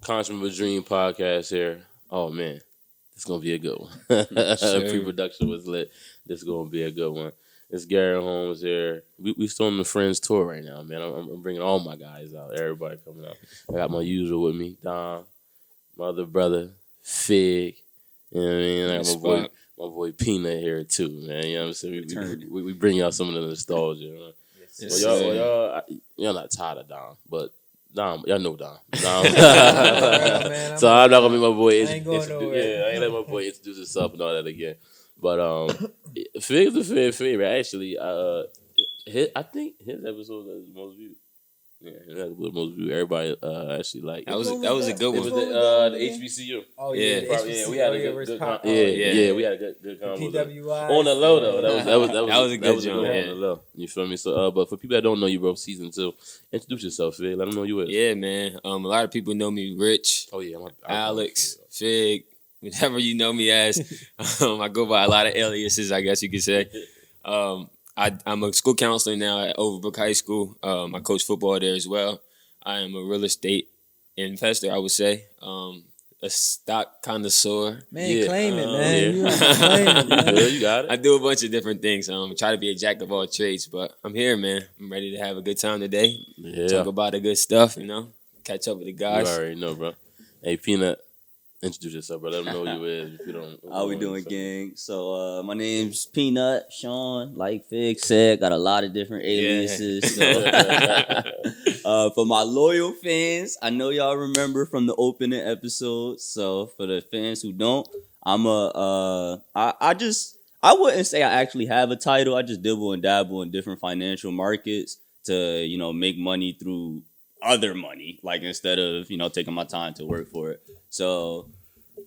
Consummate of a Dream podcast here. Oh man, it's gonna be a good one. Sure. Pre-production was lit. This is gonna be a good one. It's Gary Holmes here. We still on the Friends tour right now, man. I'm bringing all my guys out. Everybody coming out. I got my usual with me, Dom, my other brother, Figg. You know what I mean? I got my boy Peanut here too, man. You know what I'm saying? We bring y'all some of the nostalgia. Man. Yes, Y'all not tired of Dom, but Dom, y'all know Dom. Dom. Man, So I'm not gonna make my boy. I ain't going nowhere. I ain't let my boy introduce himself and all that again. But Fig's the fan favorite. Actually, I think his episode was the most viewed. Yeah, that was the most viewed. Everybody actually like that was a good it one. was the HBCU. Oh Yeah. yeah, Probably, we had a good we had a good combo. PWI On the low though, that was a good one joint, on the low. You feel me? So, but for people that don't know you, bro, season 2, introduce yourself, Fig. Let them know you is. Yeah, man. A lot of people know me Rich, Oh yeah, Alex, Fig, whatever you know me as. I go by a lot of aliases, I guess you could say. I'm a school counselor now at Overbrook High School. I coach football there as well. I am a real estate investor, I would say. A stock connoisseur. Man, claim it, man. Yeah. You claim it, man. You got it. I do a bunch of different things. Try to be a jack of all trades, but I'm here, man. I'm ready to have a good time today. Yeah. Talk about the good stuff, catch up with the You guys. already know, bro. Hey, Peanut, introduce yourself, bro. Let them know who you is if you don't. How we doing, gang? So my name's Peanut, Sean. Like Fig said, got a lot of different aliases. So, for my loyal fans, I know y'all remember from the opening episode. So for the fans who don't, I wouldn't say I actually have a title. I just dibble and dabble in different financial markets to make money through other money, like instead of taking my time to work for it. So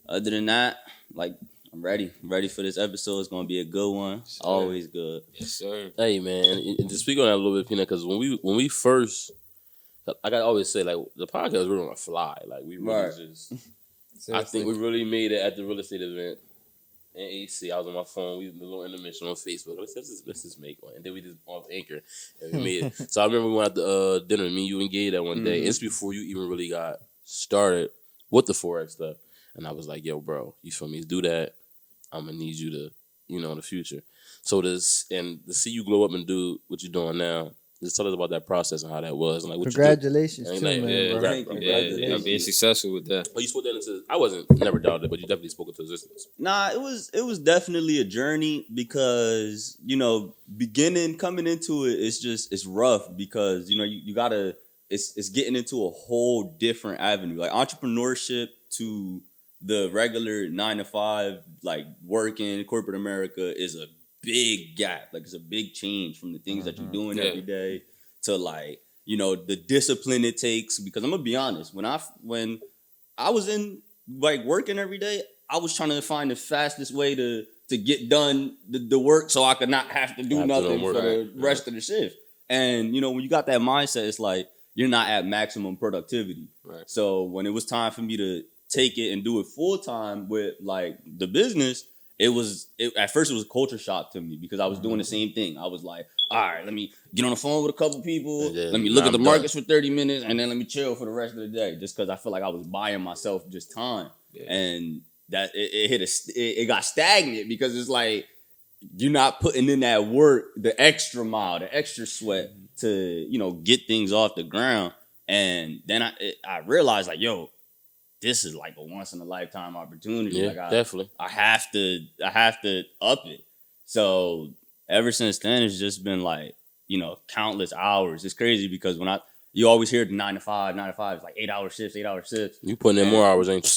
other than that, like, I'm ready for this episode. It's gonna be a good one. Sure. Always good. Yes, sir. Hey, man, and to speak on that a little bit, Peanut, because when we first, I gotta always say, like, the podcast was really on a fly. Like, we really Right. just, I think we really made it at the real estate event in AC. I was on my phone. We did a little intermission on Facebook. Let's just make one. And then we just off Anchor and we made it. So I remember we went out to dinner, me, you, and Gay that one day. It's before you even really got started with the Forex stuff. And I was like, yo, bro, you feel me? Do that. I'm going to need you to, in the future. So to see you glow up and do what you're doing now, just tell us about that process and how that was. And like, what Congratulations you too, do. man. Yeah, bro. Yeah, being successful with that. Oh, you spoke that into, I wasn't, never doubted it, but you definitely spoke into existence. Nah, it was definitely a journey because coming into it, it's rough because you gotta it's getting into a whole different avenue, like entrepreneurship to the regular 9 to 5, like working corporate America is a big gap. Like it's a big change from the things that you're doing every day to like, the discipline it takes. Because I'm gonna be honest, when I was in like working every day, I was trying to find the fastest way to get done the work so I could not have to do nothing for the rest of the shift. And when you got that mindset, it's like you're not at maximum productivity. Right. So when it was time for me to take it and do it full time with like the business, at first it was a culture shock to me because I was doing the same thing. I was like, all right, let me get on the phone with a couple people, let me look at the markets for 30 minutes, and then let me chill for the rest of the day, just because I feel like I was buying myself just time. Yeah. And that it got stagnant because it's like you're not putting in that work, the extra mile, the extra sweat to get things off the ground. And then I realized like, yo, this is like a once in a lifetime opportunity. Yeah, like definitely. I have to up it. So ever since then, it's just been like, countless hours. It's crazy because you always hear the 9 to 5, it's like 8-hour shifts. You putting in more hours, ain't you?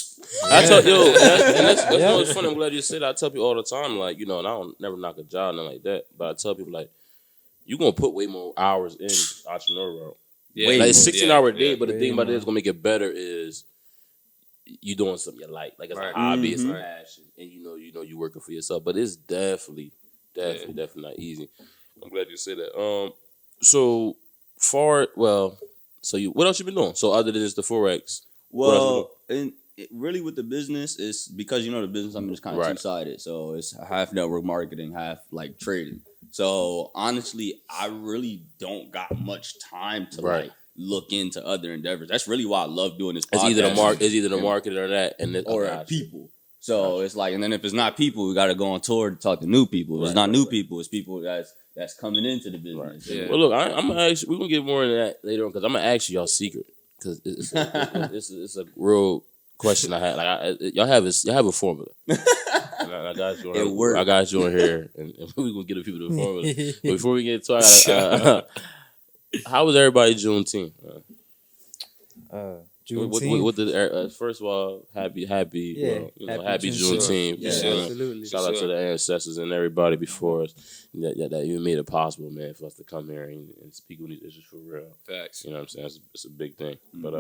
I tell you, that's what's funny. I'm glad you said that. I tell people all the time, like, and I don't never knock a job, nothing like that. But I tell people, like, you're going to put way more hours in entrepreneur world. Yeah. Like, it's 16-hour day, but the thing about it is going to make it better is you doing something you like. Like, it's a hobby, it's a passion, and you working for yourself. But it's definitely not easy. I'm glad you said that. What else you been doing? So other than just the Forex, well, and really with the business, it's because the business I'm in is kind of two-sided. So it's half network marketing, half like trading. So honestly, I really don't got much time to like look into other endeavors. That's really why I love doing this It's podcast. either the market or that, and or people. So it's like, and then if it's not people, we got to go on tour to talk to new people. If it's not new people, it's people that's coming into the business. Yeah. Well, look, I'm gonna ask. We're gonna get more into that later on because I'm gonna ask you y'all secret because it's a real question I had. Like y'all have a formula. I got you. I got you on here, and we're gonna get the people the formula. But before we get to how was everybody Juneteenth? Juneteenth. What did first of all, happy happy Juneteenth. Yeah, absolutely. Shout out to the ancestors and everybody before us that even made it possible, man, for us to come here and speak on these issues for real. Facts. You know what I'm saying? It's a big thing. But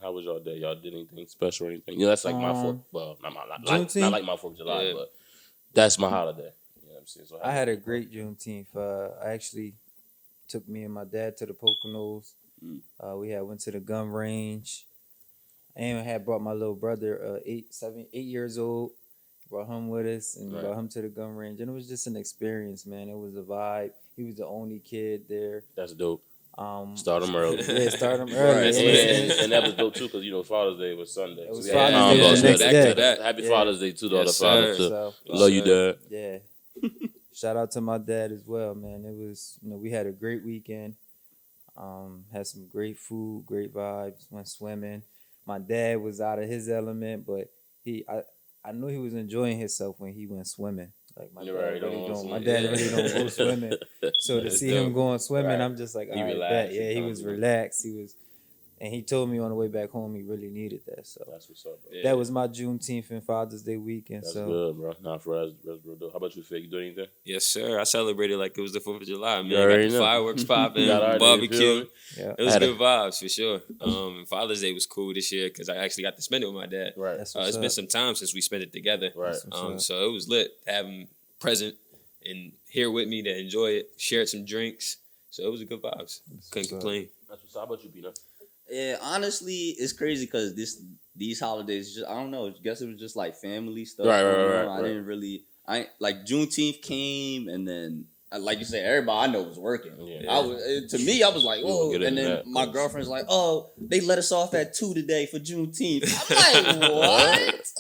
how was y'all day? Y'all did anything special or anything? That's like my 4th. Well, not like my 4th of July, but that's my holiday. You know what I'm saying? So I had a great Juneteenth. I actually took me and my dad to the Poconos. We went to the gun range. And I had brought my little brother, 8 years old, brought him with us and brought him to the gun range. And it was just an experience, man. It was a vibe. He was the only kid there. That's dope. Start him early. Yeah, start him early. Right. And that was dope too because Father's Day was Sunday. It was so Father's Day the next day. Happy Father's Day too, yes, Father. So, love you, Dad. Yeah. Shout out to my dad as well, man. It was, we had a great weekend. Had some great food, great vibes. Went swimming. My dad was out of his element, but I knew he was enjoying himself when he went swimming. Like my dad really don't go swimming. So to see him going swimming, I'm just like, all right, bet. Yeah, he was relaxed. And he told me on the way back home he really needed that. So that's what's up, bro. That was my Juneteenth and Father's Day weekend. That's good, bro. Nah, for us, real dope. How about you, Figg? You do anything? Yes, sir. I celebrated like it was the 4th of July, man. Got the fireworks popping, barbecue. Yeah. It was good vibes for sure. And Father's Day was cool this year because I actually got to spend it with my dad. Right. It's been some time since we spent it together. Right. So it was lit to have him present and here with me to enjoy it. Shared some drinks. So it was a good vibes. Couldn't complain. That's what's up. How about you, Peter? Yeah, honestly, it's crazy because these holidays, just I don't know. I guess it was just like family stuff. Right. I didn't really. Like Juneteenth came, and then like you said, everybody I know was working. Yeah. To me, I was like, oh, and then my girlfriend's like, oh, they let us off at 2 today for Juneteenth. I'm like, what?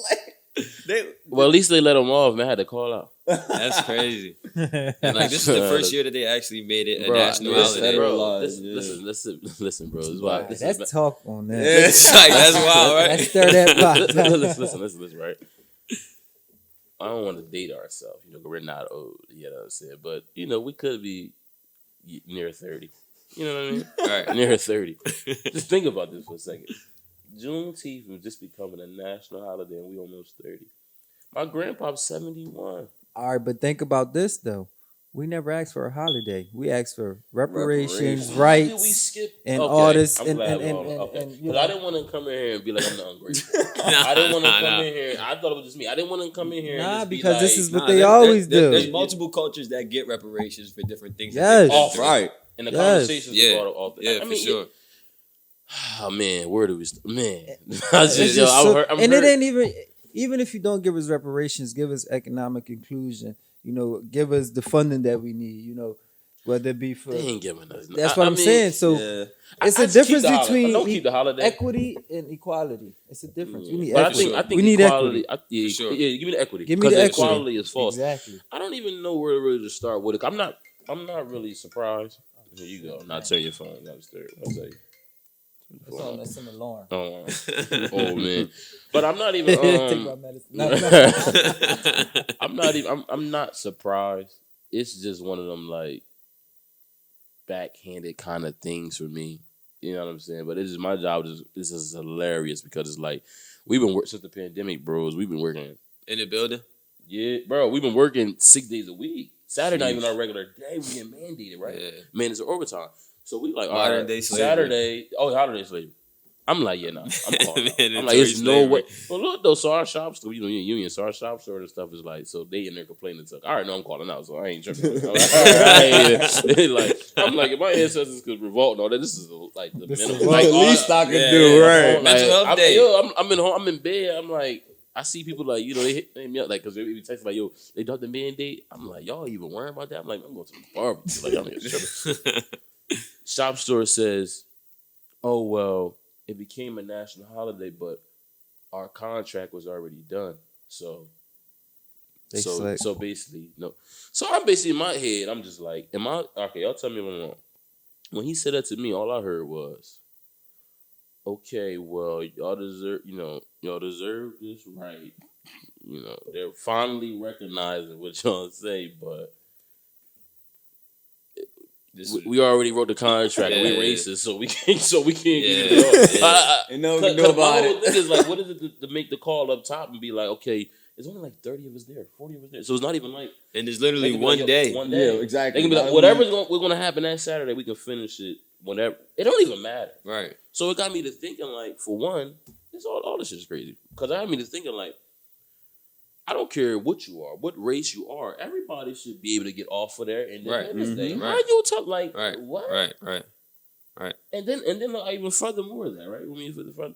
Well, at least they let them off, man. I had to call out. That's crazy. And like this is the first year that they actually made it a national holiday. Bro, listen, bro. This is why. Let's talk on that. It's like that's wild, right? Let's stir that pot. Listen, right? I don't want to date ourselves, we're not old, you know what I'm saying? But, we could be near 30. You know what I mean? All right. Near 30. Just think about this for a second. Juneteenth was just becoming a national holiday and we almost 30. My grandpa's 71. All right, but think about this, though. We never asked for a holiday. We asked for reparations, rights, and all this. And I didn't want to come in here and be like I'm the ungrateful. I didn't want to come in here. I thought it was just me. I didn't want to come in here. Nah, and because this is what they always do. There's multiple cultures that get reparations for different things. Yes, right. And the conversations for sure. Oh man, where do we? Man, it ain't even if you don't give us reparations, give us economic inclusion. Give us the funding that we need. Whether it be for they ain't giving us. That's what I'm saying. So it's a difference between equity and equality. It's a difference. We need equity. I think we need equality. Equity. Sure. Yeah, give me the equity. Give me the equity. Equality is false. Exactly. I don't even know where really to start with it. I'm not really surprised. Here you go. Now turn your phone downstairs. I'll tell you. That's an alarm. Oh man. But I'm not even I'm not surprised. It's just one of them like backhanded kind of things for me. You know what I'm saying? But it's just my job. This is hilarious because it's like we've been working since the pandemic, bros. We've been working in the building. Yeah, bro. We've been working 6 days a week. Saturday not even our regular day. We get mandated, right? Yeah. Man, it's overtime. So we like modern day slavery. Saturday. Oh, holiday slavery. I'm like, yeah, nah. I'm calling. I'm like, there's no way. But look, though, so our shop store, union, so our shop store and stuff is like, so they in there complaining. So I already know I'm calling out, so I ain't tripping. I'm like, if my ancestors could revolt and all that, this is like the minimum. Like, the least I could do, right? Mental health day. I'm in bed. I'm like, I see people like, they hit me up, like, because they be texting like, yo, they done the mandate. I'm like, y'all even worrying about that? I'm like, I'm going to the barbecue. Like, I'm here tripping. Shop store says, oh well, it became a national holiday, but our contract was already done. So basically, no. So I'm basically in my head, I'm just like, okay, y'all tell me if I'm wrong. When he said that to me, all I heard was, okay, well, y'all deserve this right. They're finally recognizing what y'all say, but we already wrote the contract. And we racist, so we can't get it off. And no one can do about it. Thing is like, what is it to make the call up top and be like, okay, there's only like 30 of us there, 40 of us there, so it's not even like. And it's literally one day. One day, yeah, exactly. They can be like, whatever's going to happen that Saturday, we can finish it whenever. It don't even matter, right? So it got me to thinking like, for one, this all this shit is crazy because I got me to thinking like, I don't care what you are, what race you are. Everybody should be able to get off of there and then Day. Right. How you talk like what? Right. And then even furthermore that right.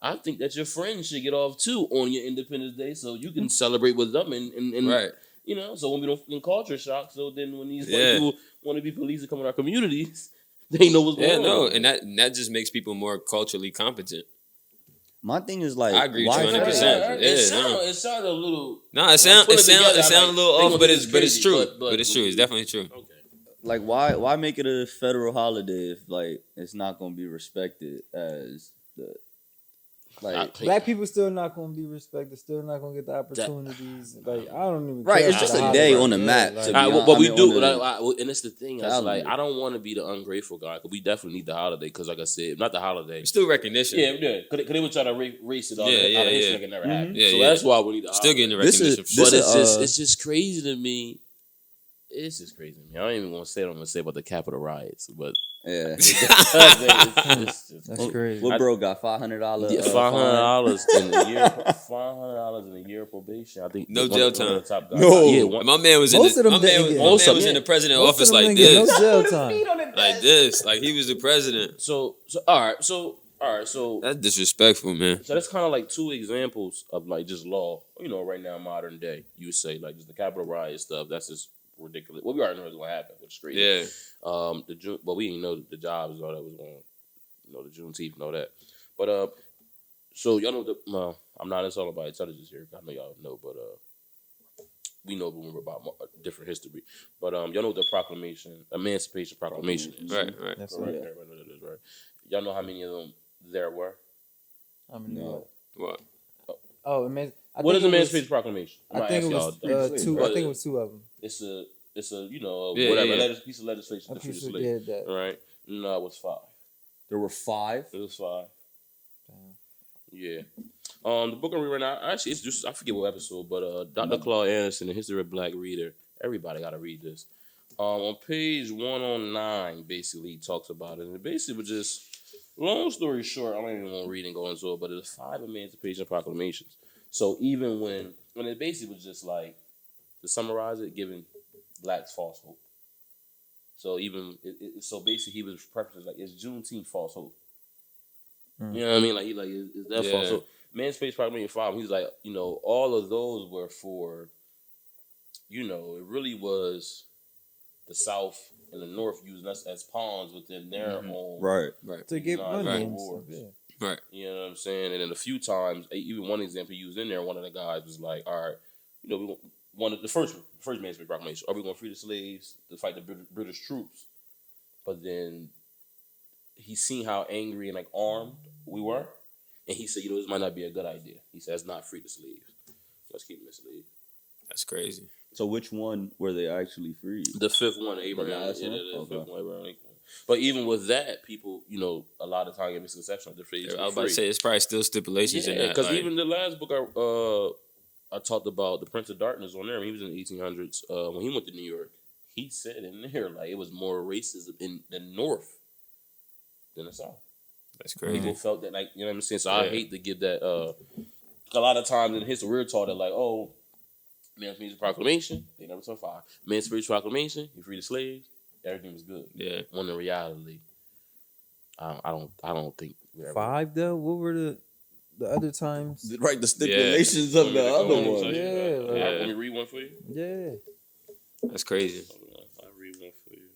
I think that your friends should get off too on your Independence Day, so you can celebrate with them and right. So when we don't get culture shock, so then when these white people want to be police and come in our communities, they know what's going on. Yeah, no, and that just makes people more culturally competent. My thing is like, I agree with you 100%. It sounded a little. No, it sound a little off, but it's true. But it's true. It's definitely true. Okay. Like, why make it a federal holiday if like it's not gonna be respected as the like black people still not gonna be respected, still not gonna get the opportunities. Like I don't even right. care It's just a day on the map. But we do, and it's the thing. It's like I don't want to be the ungrateful guy because we definitely need the holiday. Because like I said, not the holiday, it's still recognition. Yeah. Because they would try to race it all. Yeah. It never happened. Yeah, so that's why we need the still holiday. getting the recognition. But it's just crazy to me. It's just crazy to me. I don't even want to say what I'm going to say about the Capitol riots, but yeah, that's crazy. What bro got $500? $500 in a year. $500 in a year of probation. I think no jail time. No, my man was in the president's office like this. No jail time. Like this, like he was the president. So all right. So that's disrespectful, man. So that's kind of like two examples of like just law. Right now, modern day, you would say like just the Capitol riot stuff. That's just ridiculous. Well, we already know what's going to happen, which is crazy. Yeah. But we didn't know the jobs and all that was going. The Juneteenth and all that. But so y'all know I'm not insulting about intelligence here. I know y'all know, but we know about different history. But y'all know what the Emancipation Proclamation is. Right. That's right. Right. Y'all know how many of them there were? How many? No. What? Oh, what is the Emancipation Proclamation? I think it was two. I think it was two of them. It's a piece of legislation to free the slaves. Right? No, it was 5. There were 5. It was 5. Yeah. The book I'm reading right now, actually, it's just I forget what episode, but Dr. Claude Anderson, The History of Black Reader. Everybody got to read this. On page 109, basically, he talks about it, and it basically was just long story short. I don't even want to read and go into it, but it's 5 Emancipation Proclamations. So even when it basically was just like, to summarize it, giving blacks false hope. So so basically he was prefacing like, it's Juneteenth false hope. You know what I mean? Like is that false hope? Emancipation Proclamation 5. He's like, all of those were for, it really was the South and the North using us as pawns within their own right to get money. Right. You know what I'm saying? And then a few times, even one example used in there, one of the guys was like, all right, we want the first Emancipation Proclamation. Are we going to free the slaves to fight the British troops? But then he seen how angry and like armed we were. And he said, this might not be a good idea. He says, not free the slaves. Let's keep them as slaves. That's crazy. So which one were they actually freed? The 5th one, Abraham. The 5th one, Abraham Lincoln. But even with that, people, a lot of time get misconception of the phrase. I was about to say, it's probably still stipulations in that. Because even the last book I talked about, The Prince of Darkness on there, he was in the 1800s. When he went to New York, he said in there, like, it was more racism in the North than the South. That's crazy. People felt that, like, you know what I'm saying? So I hate to give that, a lot of times in history, we're taught that, like, Emancipation Proclamation, they never saw 5. Emancipation Proclamation, you free the slaves, everything was good. Yeah. When in reality, I don't think 5 though. What were the other times? Right, the stipulations of the other one. Let me read one for you. Yeah. That's crazy. I'll read one for you.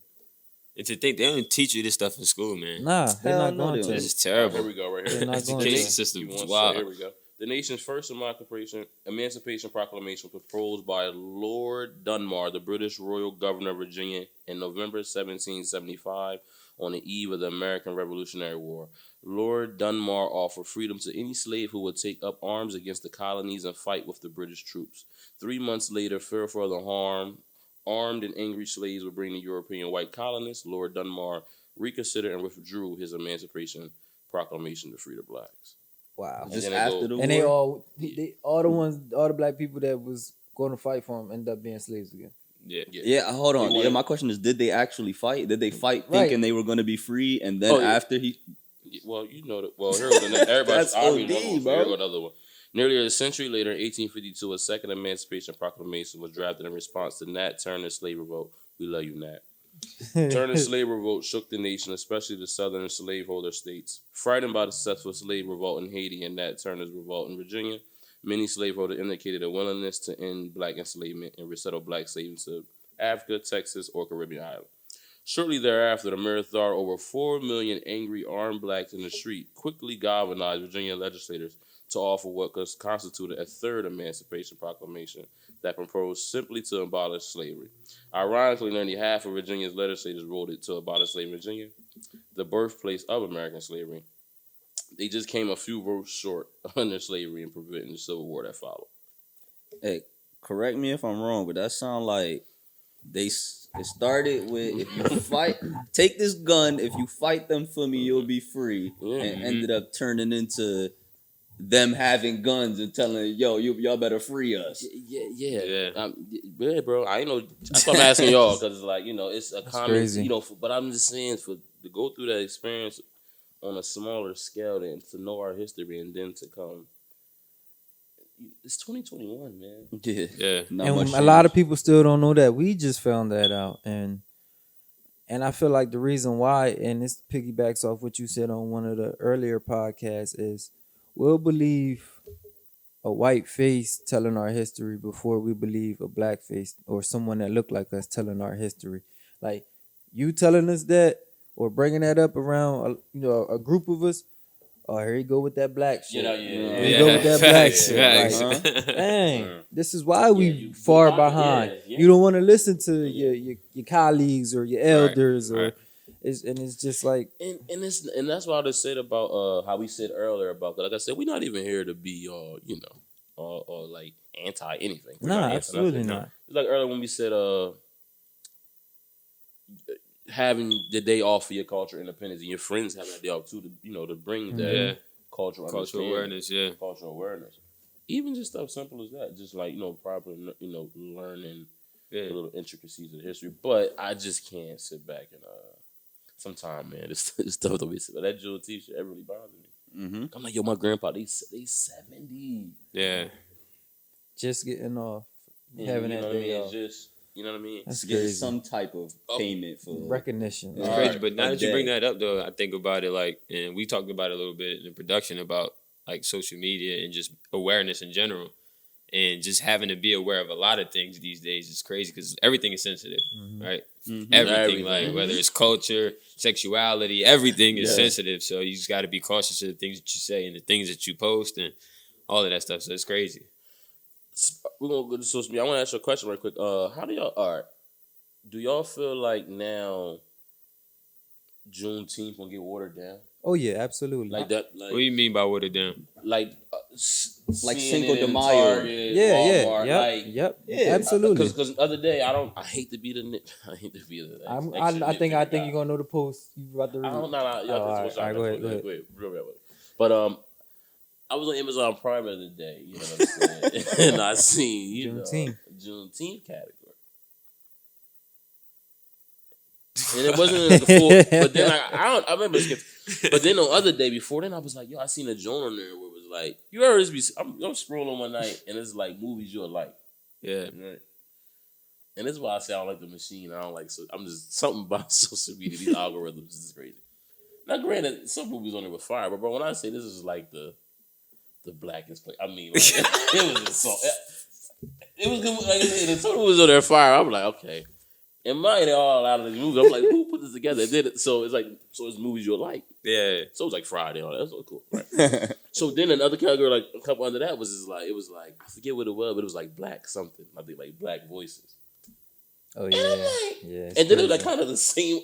And to think they don't teach you this stuff in school, man. Nah, they're Hell not no, going they to. don't. This is terrible. Here we go, right here. They're not going Education to. system is Here wild. we go. The nation's first Emancipation Proclamation was proposed by Lord Dunmore, the British Royal Governor of Virginia, in November 1775 on the eve of the American Revolutionary War. Lord Dunmore offered freedom to any slave who would take up arms against the colonies and fight with the British troops. 3 months later, fearful of the harm armed and angry slaves would bring the European white colonists, Lord Dunmore reconsidered and withdrew his Emancipation Proclamation to free the blacks. Wow. Just then they after go- the war. And they all the black people that was going to fight for him ended up being slaves again. Yeah. Yeah, hold on. He Yeah, won. my question is, did they actually fight? Did they fight Right. thinking they were going to be free, and then Oh, yeah. after he? Well, you know that. Well, here was the next. Everybody's That's already OD, know. bro. Here go another one. Nearly a century later, in 1852, a second Emancipation Proclamation was drafted in response to Nat Turner's slave revolt. We love you, Nat. Turner's slave revolt shook the nation, especially the southern slaveholder states. Frightened by the successful slave revolt in Haiti and Nat Turner's revolt in Virginia, many slaveholders indicated a willingness to end black enslavement and resettle black slaves to Africa, Texas, or Caribbean islands. Shortly thereafter, the mere thought over 4 million angry armed blacks in the street quickly galvanized Virginia legislators to offer what constituted a third Emancipation Proclamation that proposed simply to abolish slavery. Ironically, nearly half of Virginia's legislators voted to abolish slavery in Virginia, the birthplace of American slavery. They just came a few votes short under slavery and preventing the Civil War that followed. Hey, correct me if I'm wrong, but that sound like it started with, if you fight, take this gun. If you fight them for me, you'll be free. Yeah. And ended up turning into them having guns and telling, yo, y'all better free us. Yeah. Yeah, bro. I ain't know. That's what I'm asking y'all, because it's like, it's a common, crazy. but I'm just saying, to go through that experience on a smaller scale, and to know our history, and then to come. It's 2021, man. Yeah. Yeah. Not And much a lot change. of people still don't know that. We just found that out, and I feel like the reason why, and this piggybacks off what you said on one of the earlier podcasts, is we'll believe a white face telling our history before we believe a black face or someone that looked like us telling our history. Like you telling us that or bringing that up around a group of us. Oh, here you go with that black shit. Here you go with that black shit. Facts. Like, Facts. dang, this is why we you far behind, behind. yeah. You don't want to listen to your colleagues or your elders right. It's just like And that's what I just said about how we said earlier about, like I said, we're not even here to be or like anti anything. We're nah, not anti absolutely nothing. not. It's like earlier when we said having the day off for your culture independence, and your friends have that day off too, to bring that Yeah. cultural Cultural understanding, awareness, yeah. cultural awareness. Even just stuff simple as that, just like proper, learning Yeah. the little intricacies of history. But I just can't sit back and sometimes, man, this stuff that we said, that Jewel T-shirt, that really bothers me. Mm-hmm. I'm like, yo, my grandpa, they 70. Yeah. Just getting off, And, having you that know what I day mean? off. It's just, you know what I mean? That's Get crazy. some type of payment for Recognition. It's All crazy, right, but now a that you bring day. that up, though, I think about it like, and we talked about it a little bit in the production about like social media and just awareness in general, and just having to be aware of a lot of things these days is crazy because everything is sensitive, right? Mhm. Everything, like whether it's culture, sexuality, everything is Yeah. sensitive. So you just got to be cautious of the things that you say and the things that you post and all of that stuff. So it's crazy. We're going to go to social media. I want to ask you a question right quick. How do y'all feel like now Juneteenth will get watered down? Oh yeah, absolutely. Like that, What do you mean by watered down? like Like seeing Cinco it de in Mayo. Target, yeah, Walmart, yeah, like, yep, Yeah. absolutely. Because the other day, I hate to be the I hate to be the. I think nitpicker you're guy. gonna know the post you about to read. I don't know. Oh, all right, go ahead. Real quick. But I was on Amazon Prime the other day. You know what I'm saying? And I seen Juneteenth category. And it wasn't like a full, but then I remember skipping. But then the other day before then, I was like, yo, I seen a joint on there where it was like, you ever just be, I'm scrolling one night and it's like movies you'll like. Yeah. Right? And this is why I say I don't like the machine. I don't like, so I'm just, something about social media, these algorithms is crazy. Now, granted, some movies on there were fire, but bro, when I say this is like the blackest place, I mean, like, it was just so, it was good. Like I said, the total was on there fire. I'm like, okay. in mine, they're all out of the movies. I'm like, who put this together? And then, so it's movies you'll like. Yeah. So it was like Friday. All that. That's so cool. Right? So then another category, like a couple under that, was just like, it was like, I forget what it was, but it was like black something. I think like Black Voices. Oh yeah, yeah. And then it was like kind of the same.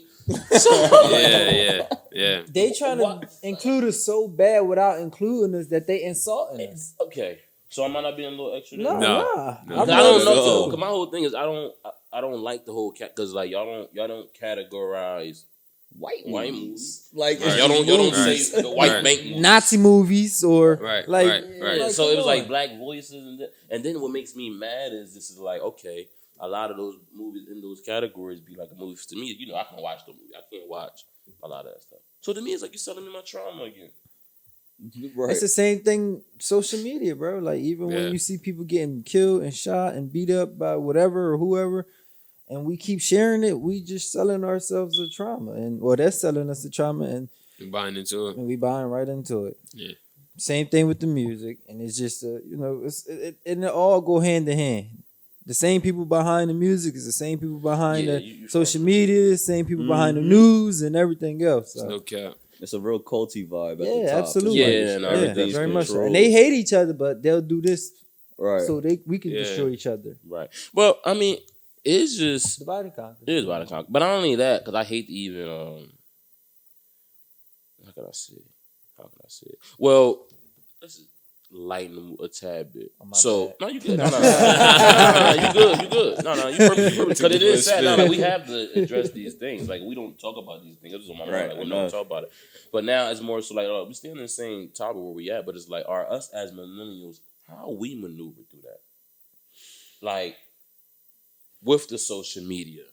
Yeah. They trying to include us so bad without including us that they insulting us. Okay. So I might not be a little extra. No. I don't know. Cause my whole thing is I don't like the whole because like y'all don't categorize white movies. Like y'all don't say the white bank movies. Nazi movies or right. Yeah, so it was like Black Voices and then what makes me mad is this is like okay, a lot of those movies in those categories be like a movie to me. You know, I can watch the movie. I can't watch a lot of that stuff. So to me, it's like you're selling me my trauma again. Right. It's the same thing. Social media, bro. Like even when you see people getting killed and shot and beat up by whatever or whoever, and we keep sharing it, we just selling ourselves the trauma, they're selling us the trauma and buying into it, and we buying right into it. Yeah. Same thing with the music, and it's just it all go hand in hand. The same people behind the music is the same people behind the social media, the same people behind the news and everything else. So. No cap. It's a real culty vibe at the top. Absolutely. Yeah, very much so. And they hate each other, but they'll do this so we can destroy each other. Right. Well, I mean, it's just divide and conquer. It is divide and conquer. But not only that, because I hate to even how can I say it? Well, let's lighten a tad bit. So no, you good. No, you good. No, you perfect. Because it is sad. No, we have to address these things. Like we don't talk about these things. This is on my mind. Like, we don't talk about it. But now it's more so like we still in the same topic where we at. But it's like, are us as millennials, how we maneuver through that? Like with the social media,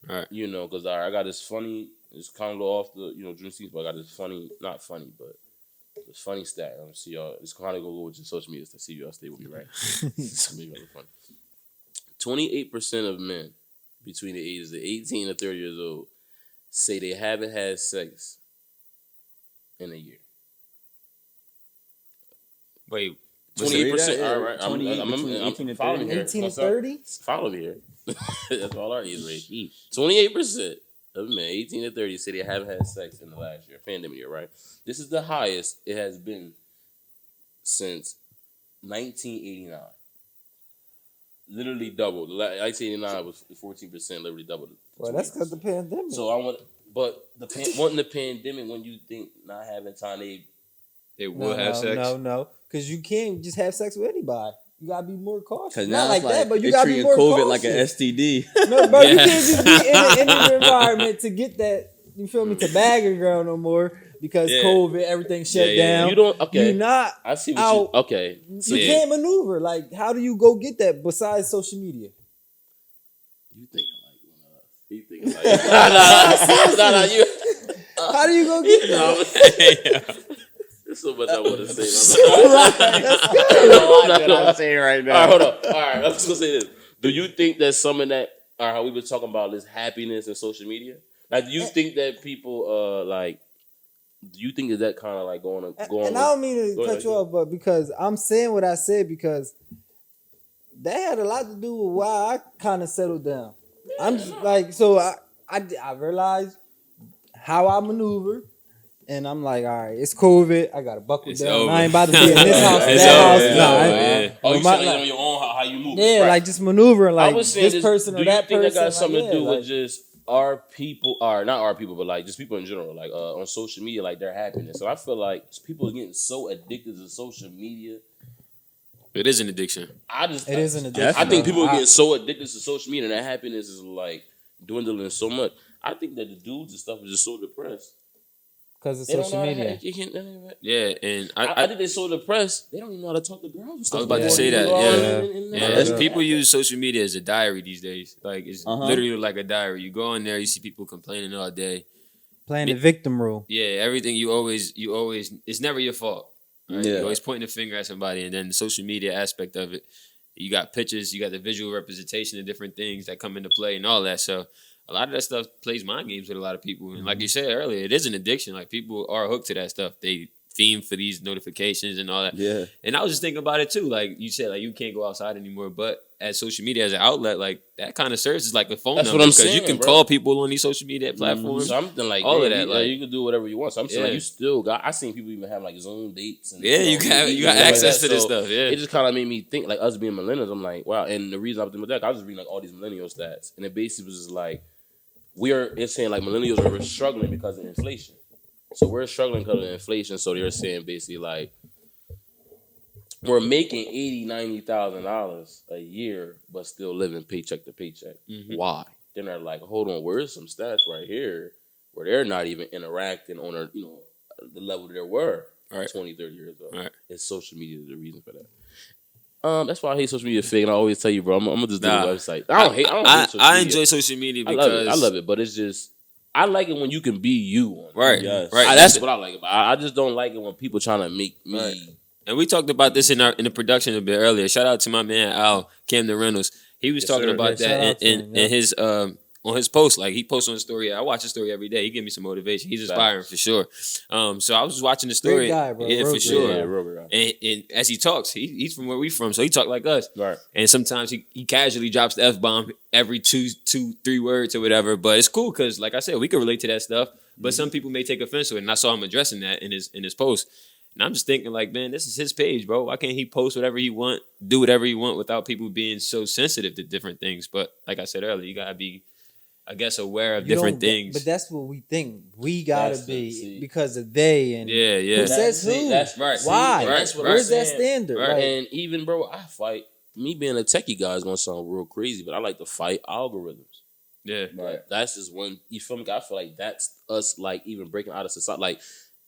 right? You know, because I got this funny. It's kind of off the dream seats, but I got this funny, not funny, but. It's funny stat. I'm gonna see y'all. It's kind of go with your social media to see y'all stay with me, right? It's gonna be really funny. 28% of men between the ages of 18 and 30 years old say they haven't had sex in a year. Wait, 28%. All right, I'm following here. 18 and 30. Follow me here. That's all our age range. 28%. Of men 18 to 30 say they haven't had sex in the last year, pandemic year, right? This is the highest it has been since 1989. Literally doubled. 1989 was 14%, literally doubled. Well, that's because the pandemic. So wanting the pandemic when you think not having time, they will have sex. No, because you can't just have sex with anybody. You gotta be more cautious. Because now not like that, but you gotta be more COVID cautious. like an STD. No, bro, you can't just be in an environment to get that. You feel me? To bag a girl no more because COVID, everything shut down. You don't. Okay, you're not. I see what out. you. Okay, so you can't maneuver. Like, how do you go get that besides social media? You thinking like one of us? You thinking like no. You. How do you go get that? There's so much I want to say. That's good. I'm saying right now. All right, hold on. All right, I'm just gonna say this. Do you think that some of that, or how we been talking about this happiness and social media? Like, do you think that people, do you think that kind of like going? And I don't mean to cut you off, but because I'm saying what I said because that had a lot to do with why I kind of settled down. I'm just like, so I realized how I maneuver. And I'm like, all right, it's COVID. I gotta buckle down. Over. I ain't about to be in this house, that house. Oh, you said on your own how you move. Yeah, right. like just maneuvering, like this person or that person. Do you think that got something like, to do with just our people, or not our people, but like just people in general, like on social media, like their happiness? So I feel like people are getting so addicted to social media. It is an addiction. It is an addiction. I think people are getting so addicted to social media and their happiness is like dwindling so much. I think that the dudes and stuff are just so depressed. Because of social media. Yeah, and I think they're so depressed, they don't even know how to talk to girls and stuff. I was about to say that, yeah. People use social media as a diary these days. Like, it's literally like a diary. You go in there, you see people complaining all day. Playing the victim role. Yeah, everything you always, it's never your fault. Right? Yeah. You're always pointing the finger at somebody, and then the social media aspect of it, you got pictures, you got the visual representation of different things that come into play and all that. So a lot of that stuff plays mind games with a lot of people. And like you said earlier, it is an addiction. Like, people are hooked to that stuff. They fiend for these notifications and all that. Yeah. And I was just thinking about it too. Like you said, like you can't go outside anymore, but as social media as an outlet, like that kind of serves as like a phone That's number what I'm because you saying, can bro. call people on these social media platforms. Something like all that. of that, Like like you can do whatever you want. So I'm saying Yeah. like you still got. I seen people even have like Zoom dates. And, Yeah, you got stuff access like to this So stuff. Yeah, It just kind of made me think like us being millennials. I'm like, wow. And the reason I was doing that, I was just reading like all these millennial stats, and it basically was just like it's saying like millennials are struggling because of inflation. So we're struggling because of inflation. So they're saying basically like we're making $80,000-$90,000 a year, but still living paycheck to paycheck. Mm-hmm. Why? Then they're like, hold on, where's some stats right here where they're not even interacting on a, the level they were 20, 30 years ago. Right. It's social media the reason for that. That's why I hate social media, Fig, and I always tell you, bro, I'm gonna just do a website. I don't hate social media. I enjoy social media because I love it, but it's just I like it when you can be you on it. Right. Yes. Right. That's what I like about it. I just don't like it when people trying to make me. Right. And we talked about this in the production a bit earlier. Shout out to my man Al Camden Reynolds. He was talking about that in his on his post. Like he posts on his story. I watch his story every day. He give me some motivation. He's inspiring for sure. So I was watching the story. Great guy, bro. Yeah, Real for sure. Yeah, real guy. And as he talks, he's from where we from, so he talk like us. Right. And sometimes he casually drops the F-bomb every 2-3 words or whatever. But it's cool because, like I said, we can relate to that stuff. But some people may take offense to it. And I saw him addressing that in his post. And I'm just thinking, like, man, this is his page, bro. Why can't he post whatever he want, do whatever he want without people being so sensitive to different things? But like I said earlier, you gotta be, I guess, aware of different things. But that's what we think. We gotta That's be because of they and Yeah. who says who? That's right. Why? Right, That's what Where's I'm that saying. standard? Right. Like, And even, bro, I fight. Me being a techie guy is gonna sound real crazy, but I like to fight algorithms. Yeah. Right. That's just one. You feel me? I feel like that's us, like even breaking out of society. Like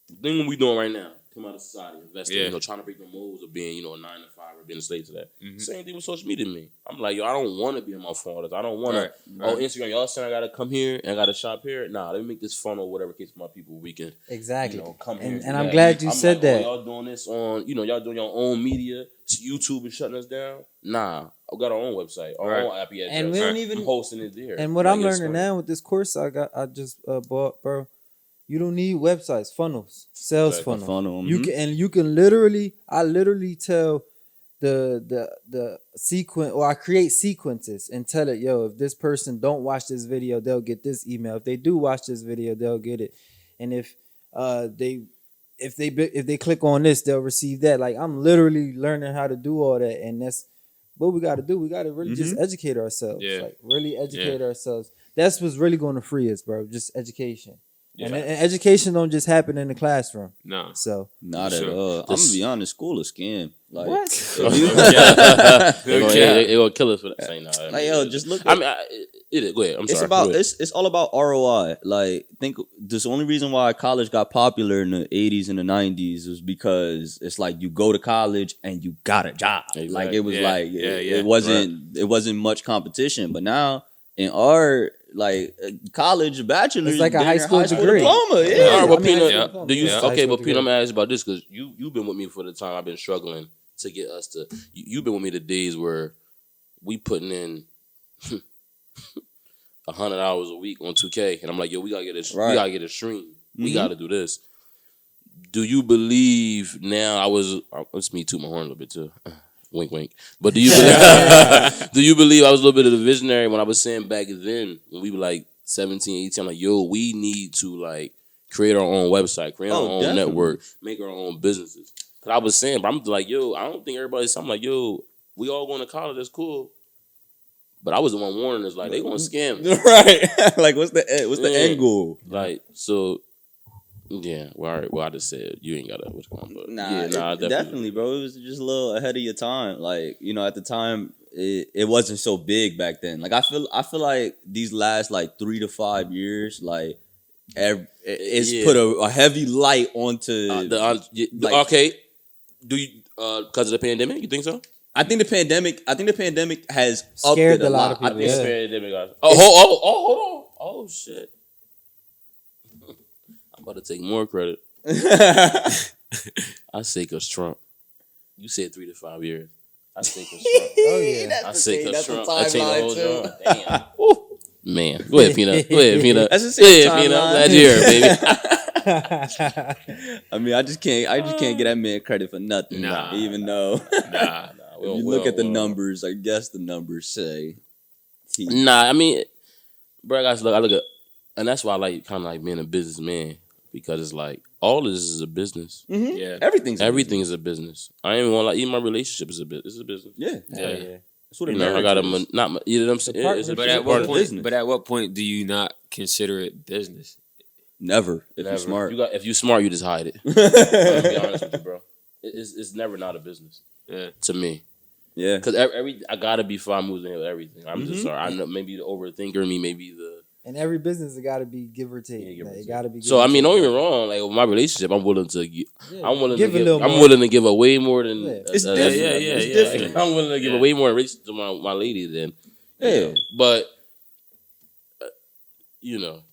the thing we doing right now, come out of society, investing, trying to break the molds of being, a 9 to 5 or being a slave to that. Mm-hmm. Same thing with social media to me. I'm like, yo, I don't want to be on my phone all the time. I don't want to. Right. Oh, Instagram, y'all saying I gotta come here and I gotta shop here. Nah, let me make this fun or whatever case for my people. We can exactly. Come here. And I'm glad you said that. Oh, y'all doing this on, y'all doing your own media. YouTube is shutting us down. Nah, I got our own website, our own IP address. And we don't even I'm hosting it there. And what I'm learning now with this course I just bought, bro, you don't need websites, funnels, sales funnel. You can literally, I literally tell the sequence, or I create sequences and tell it, yo, if this person don't watch this video, they'll get this email. If they do watch this video, they'll get it. And if they click on this, they'll receive that. Like I'm literally learning how to do all that, and that's what we got to do. We got to really just educate ourselves. Yeah. Like really educate ourselves. That's what's really going to free us, bro. Just education. Yeah. And education don't just happen in the classroom. No. So Not at all. I'm gonna be honest, school is scam. Like, what? They gonna kill us for that. Saying that. like yo, just look. Go ahead. I'm sorry. It's about it's all about ROI. Like, think this only reason why college got popular in the 80s and the 90s was because it's like you go to college and you got a job. Exactly. Like it was it Right. wasn't much competition. But now in our college bachelor's, It's like a high school degree. diploma. Yeah. All right, well, I mean, Peanut, do you? Yeah. Okay, but Peanut, I'm gonna ask you about this because you've been with me for the time I've been struggling to get us to. You've been with me the days where we putting in 100 hours a week on 2K, and I'm like, yo, we gotta get a Right. we gotta get a stream. We gotta do this. Do you believe now? Let's me toot my horn a little bit too. Wink, wink. But do you believe, do you believe I was a little bit of a visionary when I was saying back then when we were like 17, 18, I'm like, yo, we need to like create our own website, create our own network, make our own businesses. Cause I was saying, but I'm like, yo, I don't think everybody's. I'm like, yo, we all going to college. That's cool. But I was the one warning us, like, they gonna scam us. Right. Like, what's the end goal? Like, so. Yeah, well, all right. Well, I just said you ain't got to what's going on, but Definitely, bro. It was just a little ahead of your time. Like, at the time, it wasn't so big back then. Like, I feel like these last like 3 to 5 years, like, it's put a heavy light onto okay. Do you because of the pandemic? You think so? I think the pandemic has Scared upped it a lot of people. I think Yeah. the pandemic. Hold on. Oh shit. I'm about to take more credit. I say because Trump. You said 3 to 5 years. I say because Trump. Oh yeah. I say because Trump. I That's take the the whole timeline, Trump. Damn. Man. Go ahead, Peanut. Go ahead, Peanut. That's the Go same ahead, Peanut. I'm timeline. glad you're here, baby. I mean, I just can't get that man credit for nothing. Nah. Even though Nah. if you look at the numbers, I guess the numbers say. Nah, I mean, bro, I look at, and that's why I like kind of like being a businessman, because it's like all of this is a business. Mm-hmm. Yeah. Everything is a business. I ain't even want to like even my relationship is a business. It's a business. Yeah. That's what it I got is. you know what I'm saying? It's a But at what point do you not consider it business? Never. If you're smart. If you smart, you just hide it. I'll be honest with you, bro. It's never not a business. Yeah. To me. Yeah. Because I gotta be 5 moves in here with everything. I'm just sorry. I know maybe the overthinker in me, maybe the. In every business, it got to be give or take. It got to be. So I mean, don't get me wrong. Like with my relationship, I'm willing to give. Yeah. I'm willing Give to a give. little I'm more. willing to give away more than. It's different. It's different. I'm willing to give away more in relationship to my lady than. Yeah. But.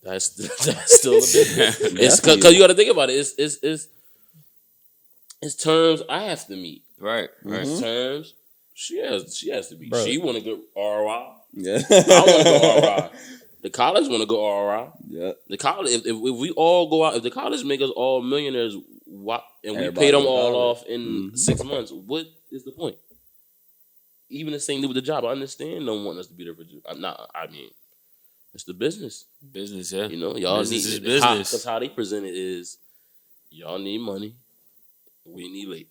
That's still a business. It's because you got to think about it. It's terms I have to meet. Right. It's terms she has to meet. Bro. She want to go ROI. Yeah. I want to go ROI. The college want to go ROI. Yeah. The college, if we all go out, if the college make us all millionaires, and we Everybody pay them go all college. off in 6 months, what is the point? Even the same thing with the job. I understand no one wants us to be there for. I mean, it's the business. Business, yeah. Y'all Business need is business. Because how they present it is, y'all need money, we need labor.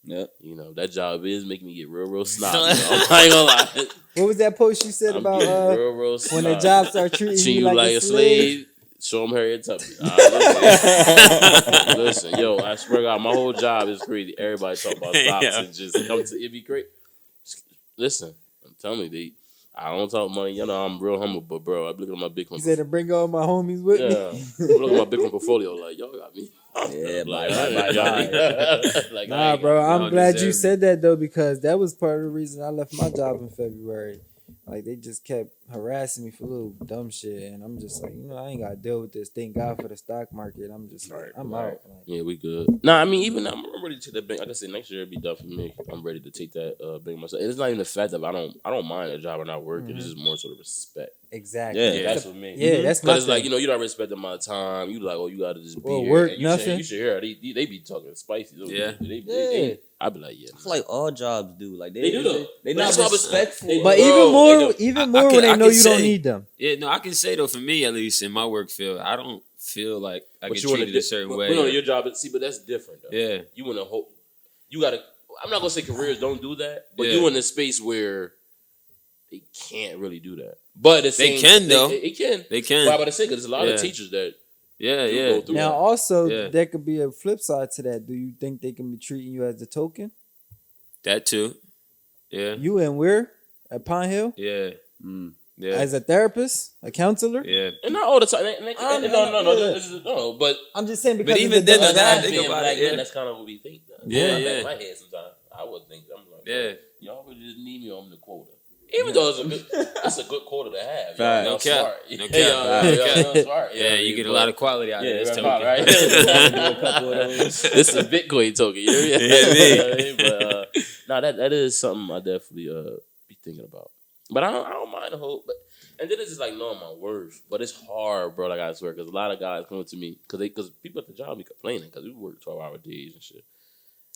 Yeah. That job is making me get real snobby. I ain't gonna lie. What was that post you said about real when snobby. the job start treating you like a slave? Show them Harriet Tubman. Listen, yo, I swear to God, my whole job is crazy. Everybody talk about stocks and just come to it be great. Listen, I'm telling you, I don't talk money. I'm real humble, but bro, I look at my Bitcoin. He said to bring all my homies with me. I look at my Bitcoin portfolio like, y'all got me. Yeah, like, Nah, bro, I'm don't glad deserve you it. said that though, because that was part of the reason I left my job in February. Like they just kept harassing me for little dumb shit, and I'm just like, I ain't gotta deal with this. Thank God for the stock market. I'm just like, I'm out. Like, Yeah, we good. Nah, I mean, even I'm ready to take that bank. Like I said, next year it'll be done for me. I'm ready to take that bank myself. And it's not even the fact that I don't mind a job or not working. It's just more sort of respect. exactly. Yeah. That's what me. Yeah, that's my Because it's like, thing. you don't respect my time. You like, you gotta just be Well, here. work, And you nothing. You should hear they be talking spicy. Yeah. I'd be like, yeah. It's like all jobs do. Like They do though. They That's not why I was- respectful. they- But No, even they more I when they can know you don't say- need them. Yeah, no, I can say though, for me at least in my work field, I don't feel like I get you wanna treated a certain way. But your job, but that's different though. Yeah. You want to hope. You gotta. I'm not gonna say careers don't do that, but Yeah. you in a space where they can't really do that. But the They same, can, though. They can. They can. Well, I'm about to say because there's a lot Yeah. of teachers that Yeah, do yeah. go through Now, that. also, Yeah. there could be a flip side to that. Do you think they can be treating you as a token? That too. Yeah. You and we're at Pine Hill Yeah. Yeah. as a therapist, a counselor. Yeah. And not all the time. No. But I'm just saying because even of the then, demographic. that's- being think about black it, yeah. men, that's kind of what we think. Though. Yeah, In yeah. my head sometimes I would think I'm like, Yeah. y'all would just need me on the quota. Even though it's a good quota to have. Facts. Y'all No cap. smart. No cap. Y'all smart. Yeah, you get a lot of quality out of this that's token. right. a couple of those. This is a Bitcoin token. You know what I mean? Yeah, You know what I mean? But no, that is something I definitely be thinking about. But I don't mind the whole. And then it's just like knowing my worth. But it's hard, bro. Like I swear, because a lot of guys come to me because people at the job be complaining because we work 12-hour days and shit.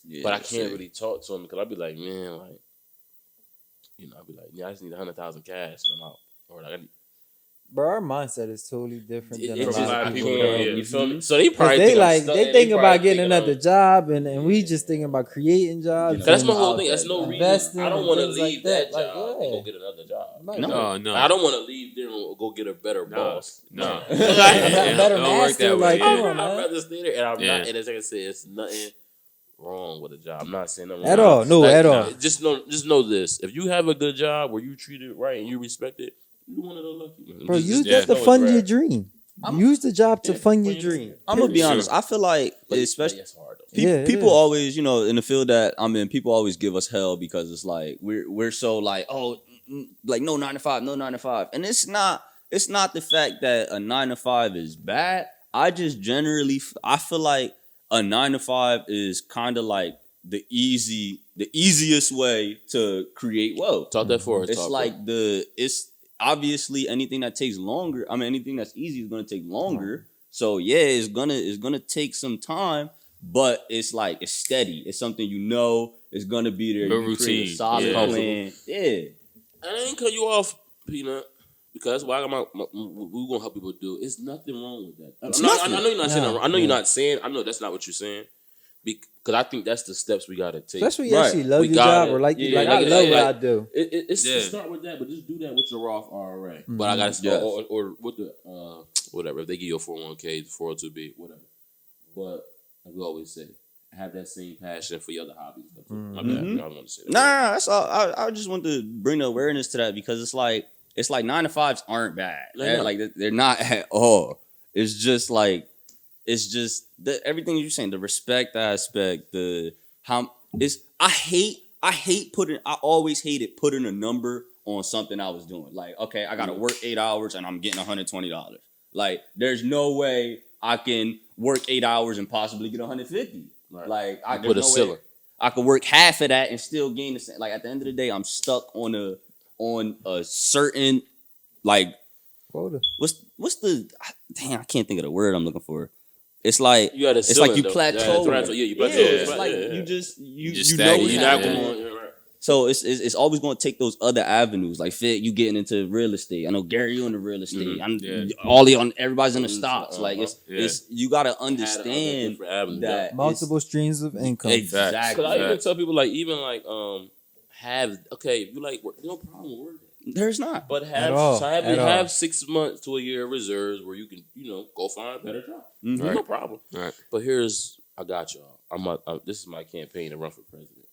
Yeah, But I can't really talk to them because I'll be like, man, like, I'll be like, yeah, I just need 100,000 cash and I'm out. Or like, Bro, our mindset is totally different than a it's lot just, of I people. can't, yeah. you feel me? So they Cause probably they think I'm like studying. they think about probably getting thinking another I'm- job, and we just thinking about creating jobs. That's my and whole thing. That's no reason. investing I don't and want to things leave like that that. job Like, and yeah. go get another job. Like, No. I don't want to leave there and go get a better boss. No. A better Don't work master, that way. like, Yeah. come on, I'd man. rather stay there. And I'm Yeah. not. And as I said, it's nothing wrong with a job. I'm not saying nothing At wrong. all. No, at all. Just know this. If you have a good job where you treat it right and you respect it, you're one of the lucky ones. Bro, Just- use just that to know it's fund rare. your dream. Use the job to fund your dream. I'm gonna be Sure. honest. I feel like, But especially it's hard though. Yeah, it people is. always, in the field that I'm in, people always give us hell because it's like we're so like, like no 9 to 5, no 9 to 5, and it's not the fact that a 9 to 5 is bad. I just generally I feel like a 9 to 5 is kind of like the easiest way to create wealth. Talk that for us. It's like it's obviously anything that takes longer. I mean, anything that's easy is going to take longer. So yeah, it's gonna take some time, but it's like it's steady. It's something it's gonna be there. Your You create a routine. solid Yeah. plan. Yeah. And I ain't cut you off, Peanut, because that's why we gonna help people do. It's nothing wrong with that. I know you're not saying that wrong. I know you're not saying. I know that's not what you're saying. Because I think that's the steps we gotta take. Especially when you actually love your job or like I love what I do. It's to start with that, but just do that with your Roth IRA. But I gotta start or with the whatever. If they give you a 401k, 402b, whatever. But like we always say, have that same passion for your other hobbies. My bad. I don't want to say that. Nah, that's all. I just want to bring the awareness to that because it's like 9-to-5s aren't bad. They're not at all. It's just like. It's just everything you're saying, the respect aspect, I always hated putting a number on something I was doing. Like, okay, I gotta work 8 hours and I'm getting $120. Like, there's no way I can work 8 hours and possibly get $150. Right. Like, I put a ceiling. I could work half of that and still gain the same. Like, at the end of the day, I'm stuck on a certain like quota. What's the I can't think of the word I'm looking for. It's like you it's like you plateau. You plateau. It's like you know. So it's always going to take those other avenues. Like Figg, you getting into real estate. I know Gary, you into real estate. Everybody's in the stocks. Like it's you got to understand that multiple streams of income. Exactly. Because I even tell people if you like work, no problem working. There's not. But have 6 months to a year of reserves where you can, go find a better job. Mm-hmm. Right. No problem. Right. But I got y'all. This is my campaign to run for president.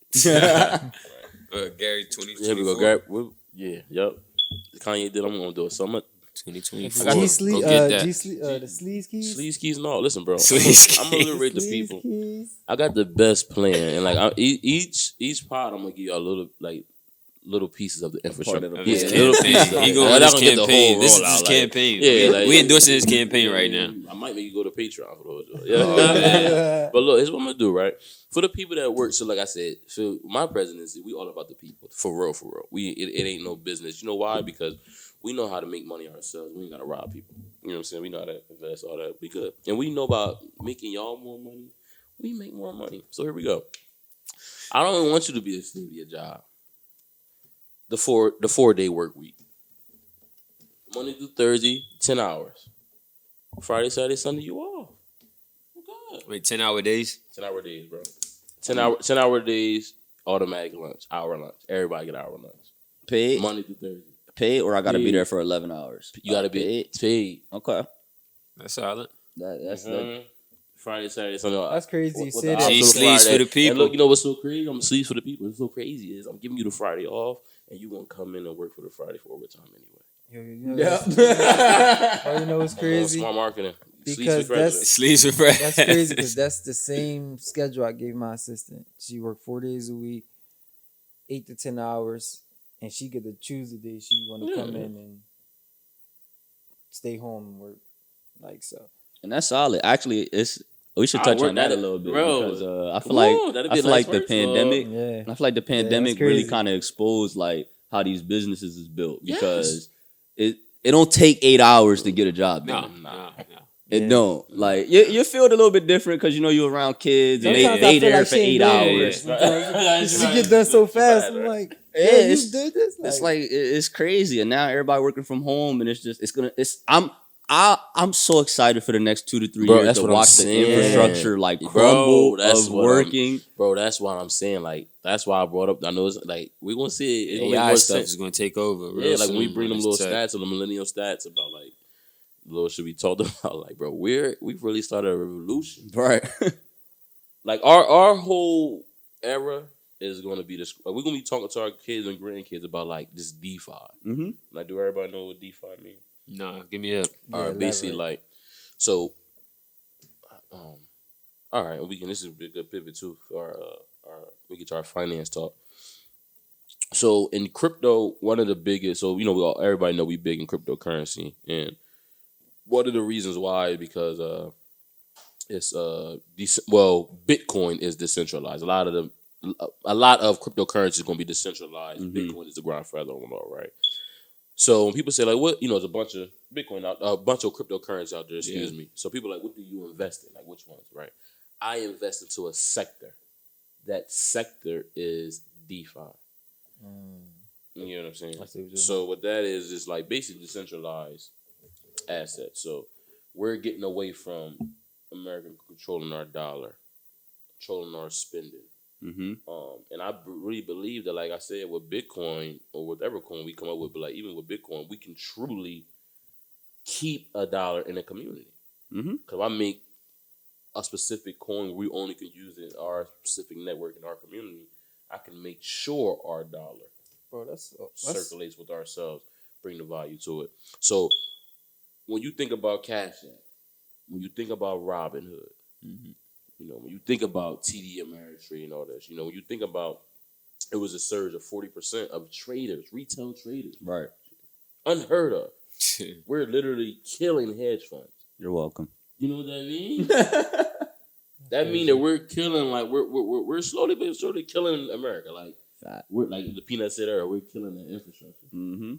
Gary 2024. Here we go, Gary. Yeah, yep. Kanye did. I'm gonna do it. So I'm 2024. The sleaze keys. Sleaze keys. No, listen, bro. Sleaze I'm gonna liberate the people. I got the best plan, and each pod, I'm gonna give y'all little pieces of the infrastructure. Little pieces. He going on his campaign. This is his campaign. Yeah, we endorsing his campaign right now. I might make you go to Patreon for those. Yeah. But look, here's what I'm gonna do, right? For the people that work, so like I said, so my presidency, we all about the people. For real. It ain't no business. You know why? Because we know how to make money ourselves. We ain't gotta rob people. You know what I'm saying? We know how to invest, all that. We good. And we know about making y'all more money. We make more money. So here we go. I don't want you to be a slave to your job. The 4-day work week. Monday through Thursday, 10 hours. Friday, Saturday, Sunday, you off. Oh, wait, 10-hour days? 10-hour days, bro. 10-hour days, automatic lunch, hour lunch. Everybody get an hour lunch. Paid? Monday through Thursday. Paid or I got to be there for 11 hours? You got to be paid. Okay. That's solid. That's Friday, Saturday, Sunday. That's crazy. She sleeps for the people. And look, you know what's so crazy? I'm sleeps for the people. What's so crazy is I'm giving you the Friday off, and you gonna come in and work for the Friday for overtime anyway. You know what's crazy? Smart marketing. Because that's crazy because that's the same schedule I gave my assistant. She worked 4 days a week, 8 to 10 hours, and she get to choose the day she want to come in and stay home and work. Like so. And that's solid. Actually, we should touch on that a little bit, bro. Because I feel like the pandemic. I feel like the pandemic really kind of exposed how these businesses is built because it don't take 8 hours to get a job. No. It don't. Like you feel it a little bit different because you're around kids and they there for 8 hours. You get done so fast. I'm like, you did this. It's it's crazy, and now everybody working from home, and I'm so excited for the next 2 to 3 years to watch the infrastructure crumble of working. Bro, that's what I'm saying. That's why I brought up. I know it's we're gonna see it. AI stuff is gonna take over. When we bring them little stats or the millennial stats about little shit we talked about. Bro, we've really started a revolution, right? Our whole era is gonna be this. We're gonna be talking to our kids and grandkids about this DeFi. Mm-hmm. Do everybody know what DeFi means? No, give me up. All right, basically so. All right, this is a good pivot too for we get to our finance talk. So in crypto, one of the biggest. So everybody know we big in cryptocurrency, and one of the reasons why is because it's Bitcoin is decentralized. A lot of cryptocurrency is going to be decentralized. Mm-hmm. Bitcoin is the ground feather on it all, right? So when people say like, what, there's a bunch of Bitcoin out, a bunch of cryptocurrencies out there. Excuse me. So people are like, what do you invest in? Like, which ones? Right. I invest into a sector. That sector is DeFi. You know what I'm saying? So what that is like basically decentralized assets. So we're getting away from America controlling our dollar, controlling our spending. And I really believe that, like I said, with Bitcoin or whatever coin we come up with, but like even with Bitcoin, we can truly keep a dollar in a community. Because I make a specific coin we only can use in our specific network in our community, I can make sure our dollar circulates with ourselves, bring the value to it. So when you think about Cash App, when you think about Robinhood, when you think about TD Ameritrade and all this, when you think about, it was a surge of 40% of traders, retail traders. Right. Unheard of. We're literally killing hedge funds. You're welcome. You know what that means? That means that we're killing, like, we're slowly but surely killing America. Like, we're, like the Peanut said earlier, we're killing the infrastructure.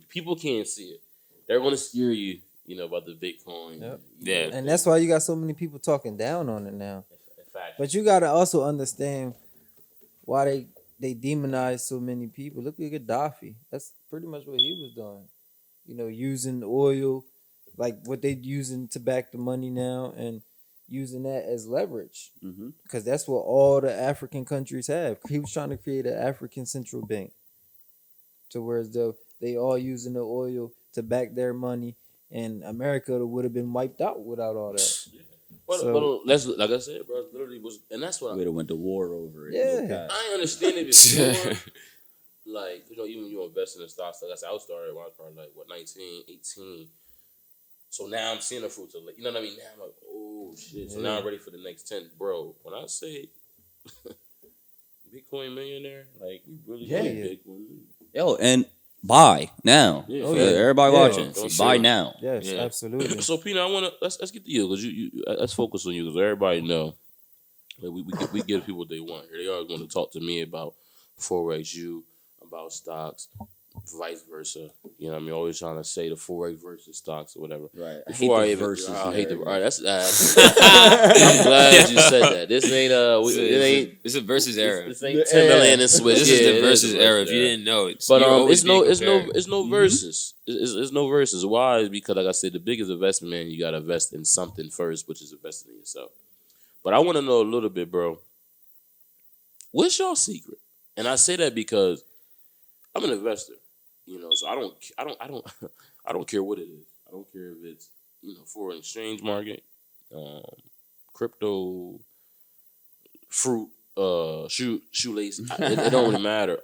People can't see it. They're going to scare you, about the Bitcoin. Yep. Yeah. And that's why you got so many people talking down on it now. But you got to also understand why they demonize so many people. Look at Gaddafi. That's pretty much what he was doing. Using oil, like what they using to back the money now, and using that as leverage. Because that's what all the African countries have. He was trying to create an African central bank, to whereas they all using the oil to back their money, and America would have been wiped out without all that. But that's, like I said, bro, literally was, and that's what we'd have went to war over it. Yeah. I understand it before. Like, even when you invest in the stocks, like I said, I started when I was probably like, 19, 18. So now I'm seeing the fruits of it. You know what I mean? Now I'm like, oh, shit. So now I'm ready for the next 10. Bro, when I say Bitcoin millionaire, like, we really Bitcoin. Yo, and buy now. Yeah. Everybody watching. Buy now. Yes, absolutely. So, Pina, I want to, let's get to you, because let's focus on you, because everybody know that we give people what they want. They always want to talk to me about Forex, you, about stocks, vice versa. You know what I mean? Always trying to say the Forex versus stocks or whatever. Right. I hate the all right, that's I'm glad you said that. This ain't it's a versus era. This ain't Timberland and Switch. This is the versus era. If you didn't know it. But it's no versus. It's no versus. Why? Is because, like I said, the biggest investment, man, you gotta invest in something first, which is investing in yourself. But I want to know a little bit, bro. What's your secret? And I say that because I'm an investor, so I don't care what it is. I don't care if it's, foreign exchange market, crypto, fruit, shoelace. It don't really matter.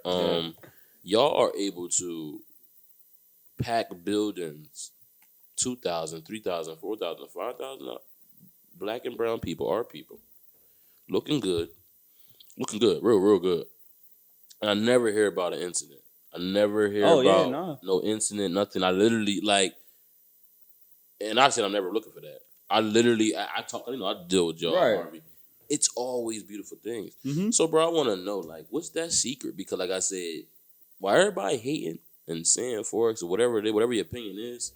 Y'all are able to pack buildings, 2,000, 3,000, 4,000, 5,000 black and brown people, our people, looking good, real good. And I never hear about an incident. I never hear about no incident, nothing. I literally, and I said I'm never looking for that. I literally, I talk, I deal with y'all. Right. Harvey. It's always beautiful things. So, bro, I want to know, what's that secret? Because, like I said, why everybody hating and saying Forex or whatever your opinion is,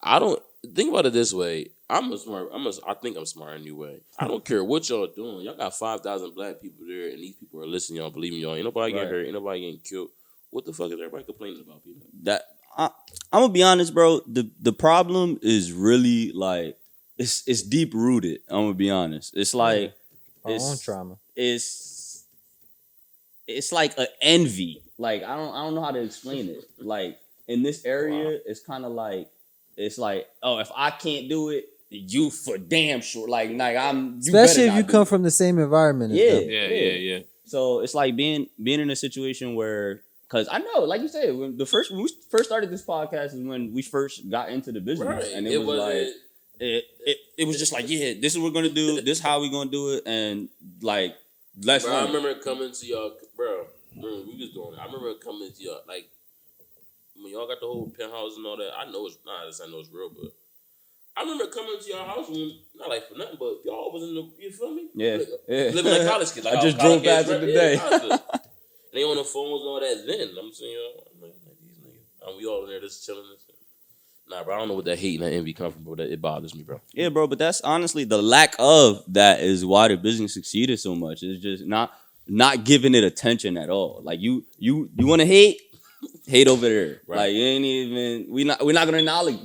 I don't think about it this way. I think I'm smart anyway. I don't care what y'all doing. Y'all got 5,000 black people there, and these people are listening. Y'all believing y'all. Ain't nobody getting hurt. Ain't nobody getting killed. What the fuck is everybody complaining about, people? I'm gonna be honest, bro. The problem is really it's deep rooted. I'm gonna be honest. It's like our own trauma. It's like an envy. Like I don't know how to explain it. Like in this area, it's kind of like it's like, oh, if I can't do it, you for damn sure. Like I'm. Especially if you come from the same environment. Yeah. So it's like being in a situation where, because I know, like you said, when we first started this podcast is when we first got into the business, right. And it was like it was just like, yeah, this is what we're gonna do, this is how we gonna do it, and like let's. Bro, I remember coming to y'all, bro. We was doing it. I remember coming to y'all, like when y'all got the whole penthouse and all that. I know it's real, but I remember coming to your house when, not like for nothing, but y'all was in the, you feel me? Yeah. Living like college kids. Like I just drove past it today. They on the phones and all that then. I'm saying, I'm like these niggas. I And we all in there just chilling and shit. Nah, bro, I don't know what that hate and that envy come from, bro. It bothers me, bro. Yeah, bro, but that's honestly the lack of that is why the business succeeded so much. It's just not giving it attention at all. Like you want to hate over there. Right. Like you ain't even we're not gonna acknowledge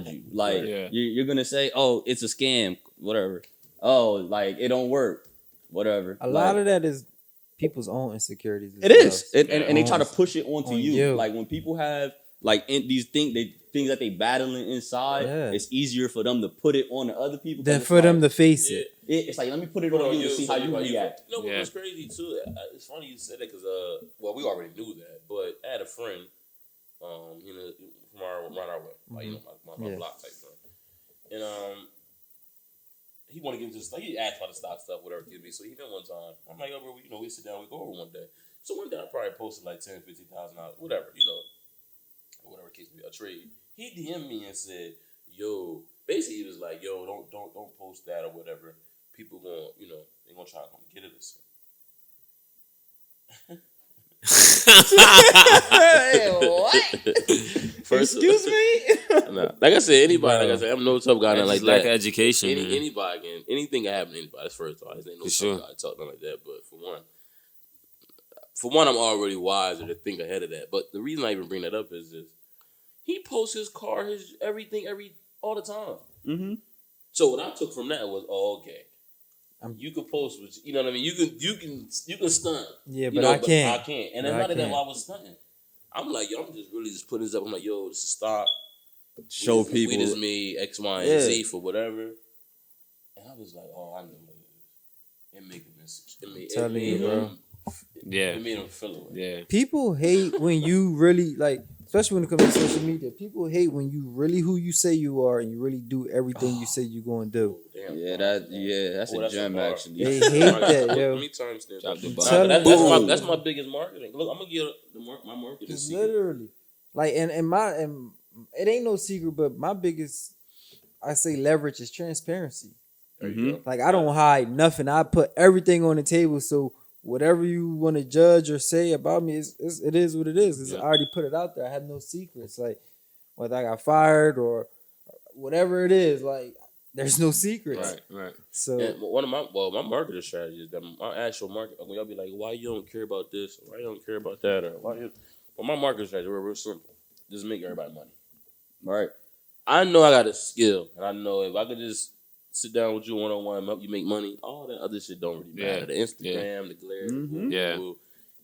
you. Like you're gonna say, oh, it's a scam, whatever. Oh, like it don't work, whatever. A lot of that is people's own insecurities. It is, and they try to push it onto on you. you. Like when people have like these things that they battling inside, it's easier for them to put it on the other people than for them to face it. It's like let me put it on you and see how you react. You know what's crazy too? It's funny you said that because well, we already knew that, but I had a friend, you know, from around our way, like you know, my block type friend, and he wanted to get into this, like he asked about the stock stuff, whatever it could be. So he went one time. I'm like, oh, bro, you know, we sit down, we go over one day. So one day I probably posted like $10,000, $15,000, whatever, you know, whatever case be a trade. He DM'd me and said, yo, basically he was like, yo, don't post that or whatever. People gonna, you know, they gonna try to come get it or something. Hey, what? Excuse me? Nah. Like I said, anybody, like I said, I'm no tough guy, nothing like lack that. of education. Anybody can, anything can happen to anybody. That's first off. I ain't no tough guy talking like that. But for one, I'm already wiser to think ahead of that. But the reason I even bring that up is this. He posts his car, his everything, all the time. Mm-hmm. So what I took from that was, okay, you can post, you know what I mean. You can stunt. Yeah, but you know, I can't. I can't. And it's not that I was stunting. I'm like, yo, I'm just really just putting this up. I'm like, yo, this is stock. Show people. We just made X, Y, and Z for whatever. And I was like, oh, I know what it is. It made him insecure. Telling you, bro. It made him feel it. Yeah. People hate when you really like, especially when it comes to social media. People hate when you really who you say you are and you really do everything you say you're going to do. Damn, that's a gem actually. They hate that, yo. Let me timestamp. That's my biggest marketing. Look, I'm gonna give my marketing secret. Literally, like, and it ain't no secret, but my biggest, I say, leverage is transparency. Like I don't hide nothing. I put everything on the table. So whatever you want to judge or say about me, it is what it is. I already put it out there. I have no secrets. Like whether I got fired or whatever it is, like there's no secrets. Right. So one of my marketing strategies, that my actual market, when y'all be like, why you don't care about this? Why you don't care about that? Or my marketing strategy, we're real simple. Just make everybody money. Right. I know I got a skill, and I know if I could just sit down with you one-on-one and help you make money, all that other shit don't really matter. The Instagram, the glare,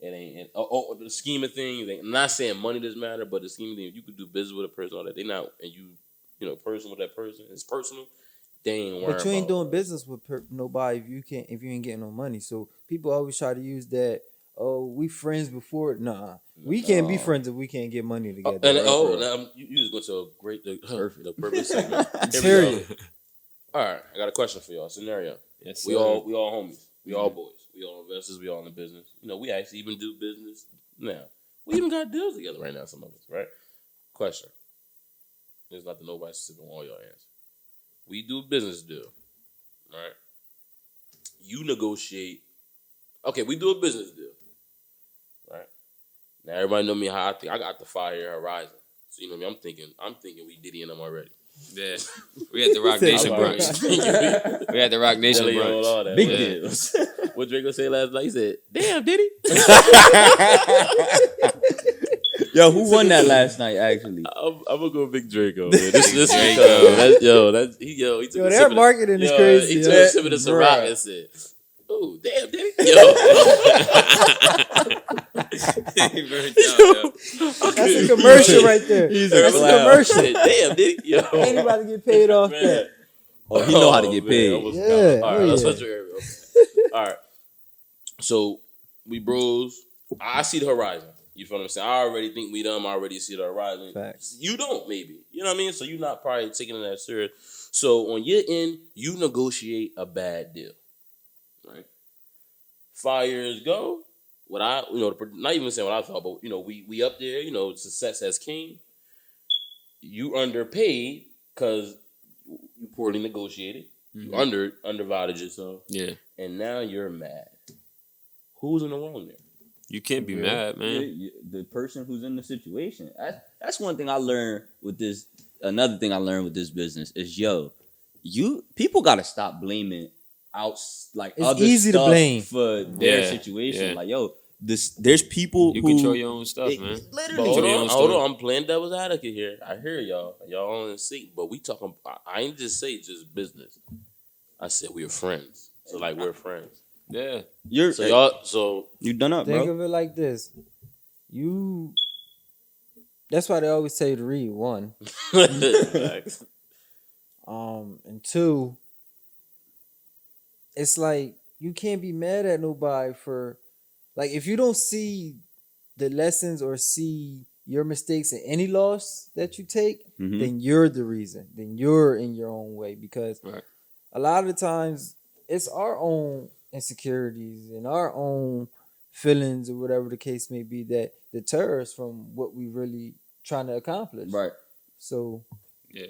it ain't. The scheme of things. I'm not saying money doesn't matter, but the scheme of things, you could do business with a person, all that. They not, and you know, person with that person, it's personal. They ain't worrying. But you ain't doing business with nobody if you ain't getting no money. So people always try to use that. Oh, we friends before. Nah, we can't be friends if we can't get money together. Now you just go to the perfect segment. Period. All right, I got a question for y'all. Scenario. Yes, we all homies. We all boys. We all investors. We all in the business. You know, we actually even do business now. We even got deals together right now, some of us, right? Question. There's nothing nobody sipping on all your answers. We do a business deal, right? You negotiate. Okay, we do a business deal, right? Now everybody know me how I think. I got the 5-year horizon. So you know what I mean? I'm thinking we Diddy and them already. Yeah, we had the Rock Nation brunch. We had the Rock Nation brunch. Big deals. What Draco said last night? He said, "Damn, Diddy." Yo, who won that last night? Actually, I'm gonna go Big Draco. Man. This Draco. He took their marketing is crazy. He took a sip of the Ciroc and said, "Oh, damn, Diddy." Yo. That's a commercial right there. That's a commercial. Damn, Diddy. Yo. Anybody get paid off that? Oh, he know how to get paid. All right, let's switch your area. Okay. All right. So we bros. I see the horizon. You feel what I'm saying? I already think we done. I already see the horizon. Facts. You don't, maybe. You know what I mean? So you're not probably taking it that serious. So on your end, you negotiate a bad deal, right? 5 years ago, not even saying what I thought, but we up there. Success as king. You underpaid because you poorly negotiated. You undervalued yourself. Yeah. And now you're mad. Who's in the wrong there? You can't be mad, man. The person who's in the situation. That's one thing I learned with this. Another thing I learned with this business is, people got to stop blaming it's other easy stuff to blame for their situation. Like, there's people You who control your own stuff, man. Literally. Hold on, I'm playing devil's advocate here. I hear y'all on the seat, but we talking. I ain't just say just business. I said we're friends. So like we're friends. Yeah. You done up, think bro. of it like this. That's why they always tell you to read, one. And two, it's like you can't be mad at nobody for, like, if you don't see the lessons or see your mistakes in any loss that you take, then you're the reason. Then you're in your own way, because a lot of the times it's our own insecurities and our own feelings or whatever the case may be that deter us from what we really trying to accomplish. Right. So yeah,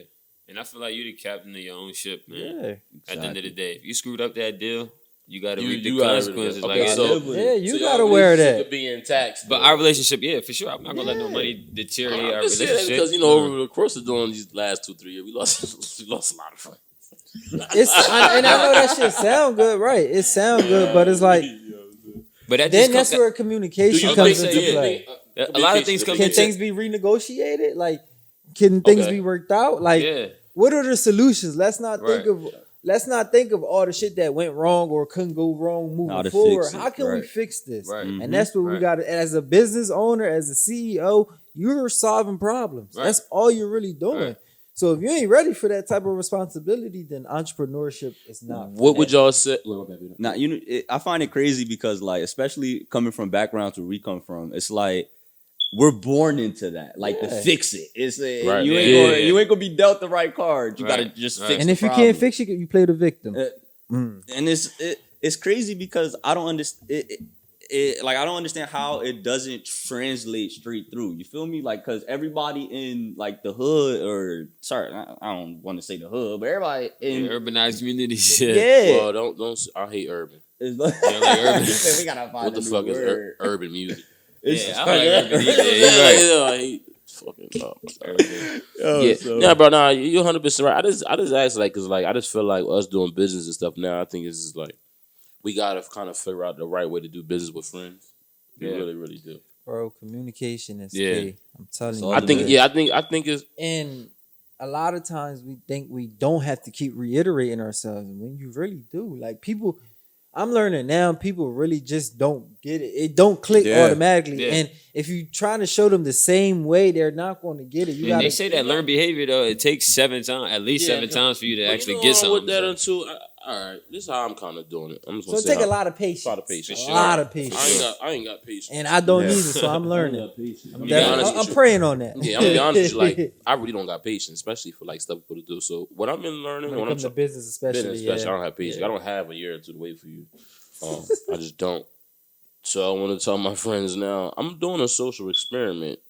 and I feel like you're the captain of your own ship, man. Yeah. Exactly. At the end of the day, if you screwed up that deal, you got to reap you the gotta consequences. Okay, you gotta wear that. Could be intact. But our relationship, for sure. I'm not gonna let no money deteriorate our relationship. Because over the course of doing these last 2-3 years, we lost a lot of friends. And I know that shit sound good, right? It sound good, but it's like, but that's where communication comes into play. A lot of things come. Can things be renegotiated? Like, can things be worked out? Like, what are the solutions? Let's not think of all the shit that went wrong or couldn't go wrong moving forward. How can we fix this? Right. And that's what we got to, as a business owner, as a CEO, you're solving problems. Right. That's all you're really doing. Right. So if you ain't ready for that type of responsibility, then entrepreneurship is not. What would y'all say? Now, I find it crazy because, like, especially coming from backgrounds where we come from, it's like we're born into that. Like, to fix it. It's you ain't gonna be dealt the right card. You gotta just fix it. And if you can't fix it, you play the victim. And it's crazy because I don't understand. I don't understand how it doesn't translate straight through. You feel me? Like, because everybody in, like, the hood, or sorry, I don't want to say the hood, but everybody in urbanized communities. Yeah. Well, don't. I hate urban. It's like, like urban. We gotta find what the fuck word. is urban music? I like urban. I hate fucking bro. Nah, you 100% right. I just ask, like, cause like I just feel like us doing business and stuff now. I think it's just like we gotta kind of figure out the right way to do business with friends. We really, really do. Bro, communication is key. I'm telling you. I think it's, and a lot of times we think we don't have to keep reiterating ourselves, and when you really do, like, people, I'm learning now, people really just don't get it. It don't click automatically. Yeah. And if you trying to show them the same way, they're not going to get it. They say that learned behavior, though, it takes 7 times, at least 7 times for you to actually get something. With that until, all right, this is how I'm kind of doing it. I'm just so it take a lot of patience. A lot of patience. A lot of patience. I ain't got patience. And I don't either, so I'm learning. I'm praying on that. Yeah, I'm gonna be honest with you. Like, I really don't got patience, especially for like stuff people to do. So what I've been learning when it comes to business, especially, I don't have patience. I don't have a year or two to wait for you. I just don't. So I want to tell my friends now. I'm doing a social experiment.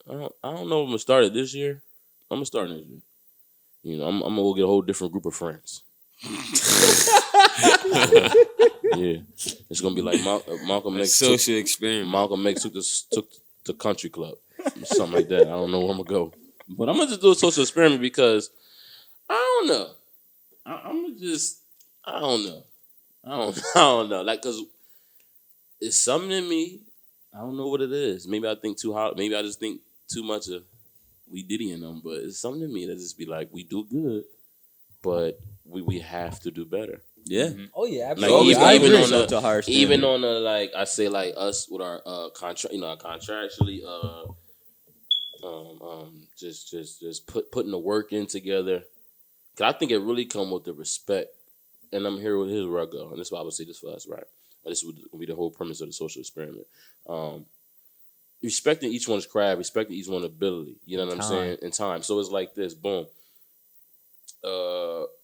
I don't know if I'm gonna start it this year. I'm gonna start next year. You know, I'm gonna go get a whole different group of friends. Yeah, it's gonna be like Malcolm X. Social experiment. Malcolm X took the country club, something like that. I don't know where I'm gonna go, but I'm gonna just do a social experiment because I don't know. I don't know. Like, cause it's something in me. I don't know what it is. Maybe I think too hard. Maybe I just think too much of we Diddy and them. But it's something in me that just be like, we do good, but we have to do better. Yeah. Mm-hmm. Oh yeah, absolutely. Like, even on the like, I say like us with our contract, contractually, just putting the work in together. Cause I think it really come with the respect. And I'm here with his where I go, and this is why I would say this for us, right? This would be the whole premise of the social experiment. Respecting each one's craft, respecting each one's ability. You know what I'm saying? In time. So it's like this. Boom.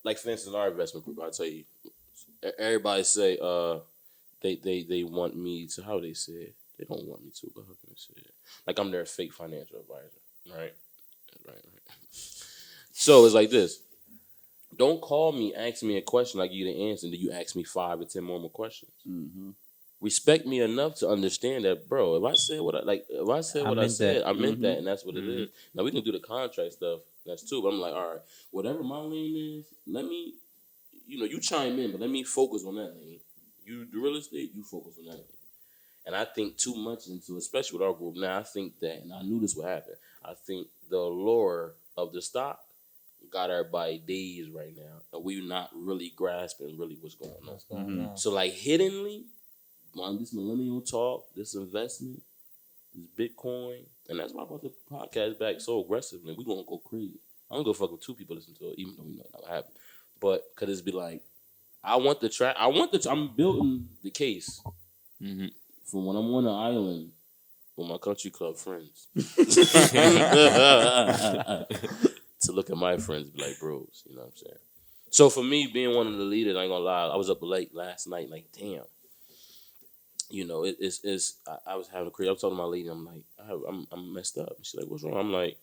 Like, for instance, our investment group, I'll tell you, everybody say they want me to, how they say it? They don't want me to, but how can I say it? Like, I'm their fake financial advisor, right? Right. So it's like this. Don't call me, ask me a question, I give you the answer, and then you ask me 5 or 10 more questions. Mm-hmm. respect me enough to understand that, bro. If I said what I said, I meant that, and that's what it is. Now we can do the contract stuff. That's too. But I'm like, all right, whatever my lane is, let me, you chime in, but let me focus on that lane. You do real estate, you focus on that lane. And I think too much into, especially with our group now. I think that, and I knew this would happen. I think the allure of the stock got everybody dazed right now, and we're not really grasping really what's going on. So like hiddenly, on this millennial talk, this investment, this Bitcoin, and that's why I brought the podcast back so aggressively. We're gonna go crazy. I'm gonna go fucking 2 people listen to it, even though we know that will happen. But cause it's be like, I'm building the case for when I'm on an island with my country club friends. To look at my friends and be like, bros, you know what I'm saying? So for me, being one of the leaders, I ain't gonna lie, I was up late last night, like, damn. I was having a crazy. I was talking to my lady. I'm like, I'm messed up. She's like, what's wrong? I'm like,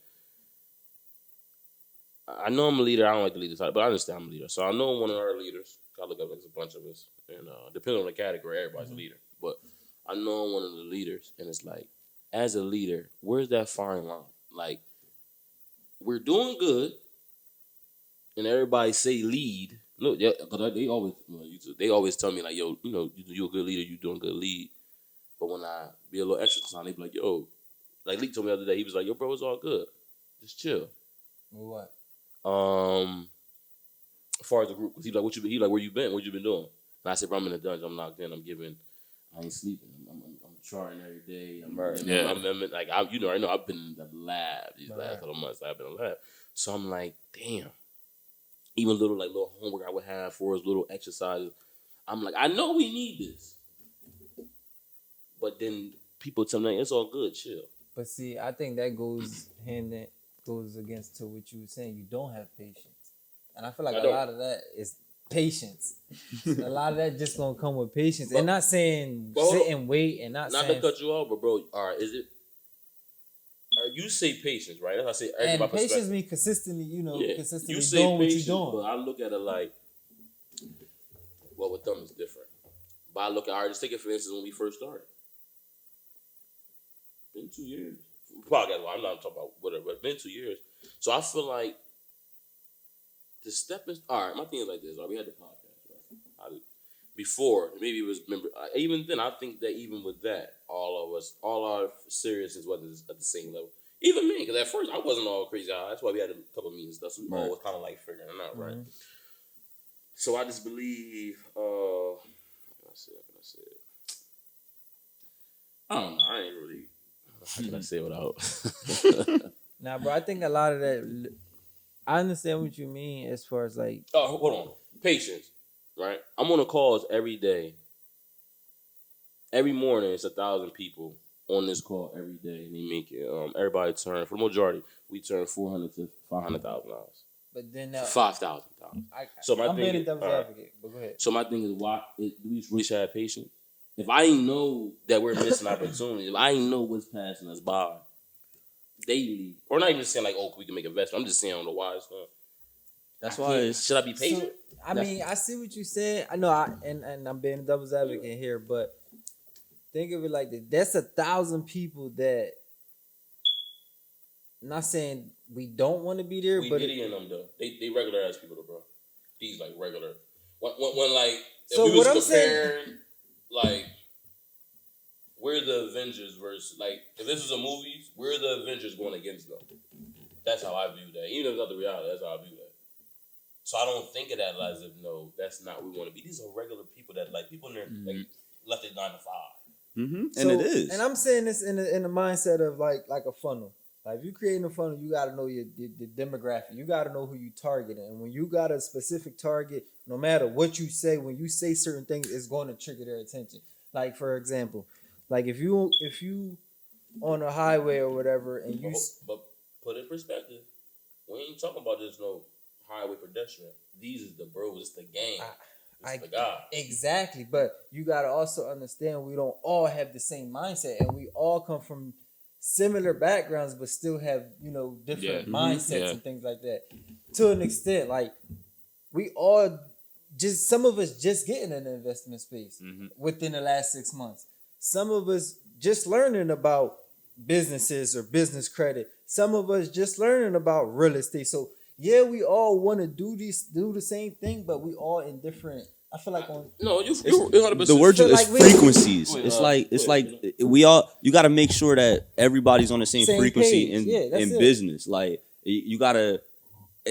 I know I'm a leader. I don't like the leader title, but I understand I'm a leader. So I know one of our leaders. I look up like a bunch of us, and depending on the category, everybody's a leader. But I know I'm one of the leaders, and it's like, as a leader, where's that fine line? Like, we're doing good, and everybody say lead. Look, yeah, because they always tell me like, yo, you're a good leader, you doing good lead. But when I be a little extra time, they be like, yo, like Lee told me the other day, he was like, yo, bro, it's all good, just chill. What? As far as the group, because he like, where you been? What you been doing? And I said, bro, I'm in the dungeon, I'm locked in, I ain't sleeping, I'm trying every day. I know I've been in the lab these last couple of months. I've been in the lab, so I'm like, damn. Even little homework I would have for us, little exercises. I'm like, I know we need this, but then people tell me it's all good, chill. But see, I think that goes against to what you were saying. You don't have patience, and I feel like a lot of that is patience. A lot of that just gonna come with patience, and not saying sit and wait, and not saying, to cut you off, but bro, all right, is it? You say patience, right? That's how I say. And patience means consistently, consistently you say doing patience, what you're doing. But I look at it like, well, with them it's different. But I look at, all right, just take it for instance when we first started. Been 2 years. Podcast. Well, I'm not talking about whatever, but it's been 2 years. So I feel like the step is all right. My thing is like this. Right? We had the podcast, right? Before, maybe it was, even then, I think that even with that, all our seriousness wasn't at the same level. Even me, because at first I wasn't all crazy. That's why we had a couple of meetings and stuff. So we all was kind of like figuring it out, right? So I just believe, how can I say it? I don't know. I ain't really, how can I say it without? Nah, bro, I think a lot of that, I understand what you mean as far as like. Oh, hold on. Patience. Right, I'm on the calls every day. Every morning, it's 1,000 people on this call every day, and they make it. Everybody turn, for the majority, we turn $400,000 to $500,000. But then $5,000. So my thing is, devil's advocate, but go ahead. So my thing is, why do we really should have patience? If I ain't know that we're missing opportunities, if I ain't know what's passing us by daily, or not even saying like, oh, we can make investment. I'm just saying on the wise stuff. That's why. Should I be patient? I mean, I see what you said. I know, and I'm being a devil's advocate here, but think of it like this: that's 1,000 people that. Not saying we don't want to be there, but in them though. They regular ass people though, bro. These like regular. When like if so we was what I'm comparing, saying, like we're the Avengers versus like if this was a movie, we're the Avengers going against them. That's how I view that. Even if it's not the reality, that's how I view that. So I don't think of that as if no, that's not what we want to be. These are regular people that like people in there like left at 9 to 5. Mm-hmm. And it is. And I'm saying this in the mindset of like a funnel. Like if you creating a funnel, you got to know your demographic. You got to know who you targeting. And when you got a specific target, no matter what you say, when you say certain things, it's going to trigger their attention. Like for example, like if you on a highway or whatever, and you but put it in perspective, we ain't talking about this no highway pedestrian. These is the bros, it's the gang. It's the guy. Exactly, but you got to also understand we don't all have the same mindset, and we all come from similar backgrounds, but still have different mindsets and things like that. To an extent, like we all some of us just getting in the investment space within the last 6 months. Some of us just learning about businesses or business credit. Some of us just learning about real estate. So yeah, we all want to do the same thing, but we all in different. I feel like you 100%. The word is frequencies. Wait, it's like we all. You got to make sure that everybody's on the same frequency page. in business. Like you gotta.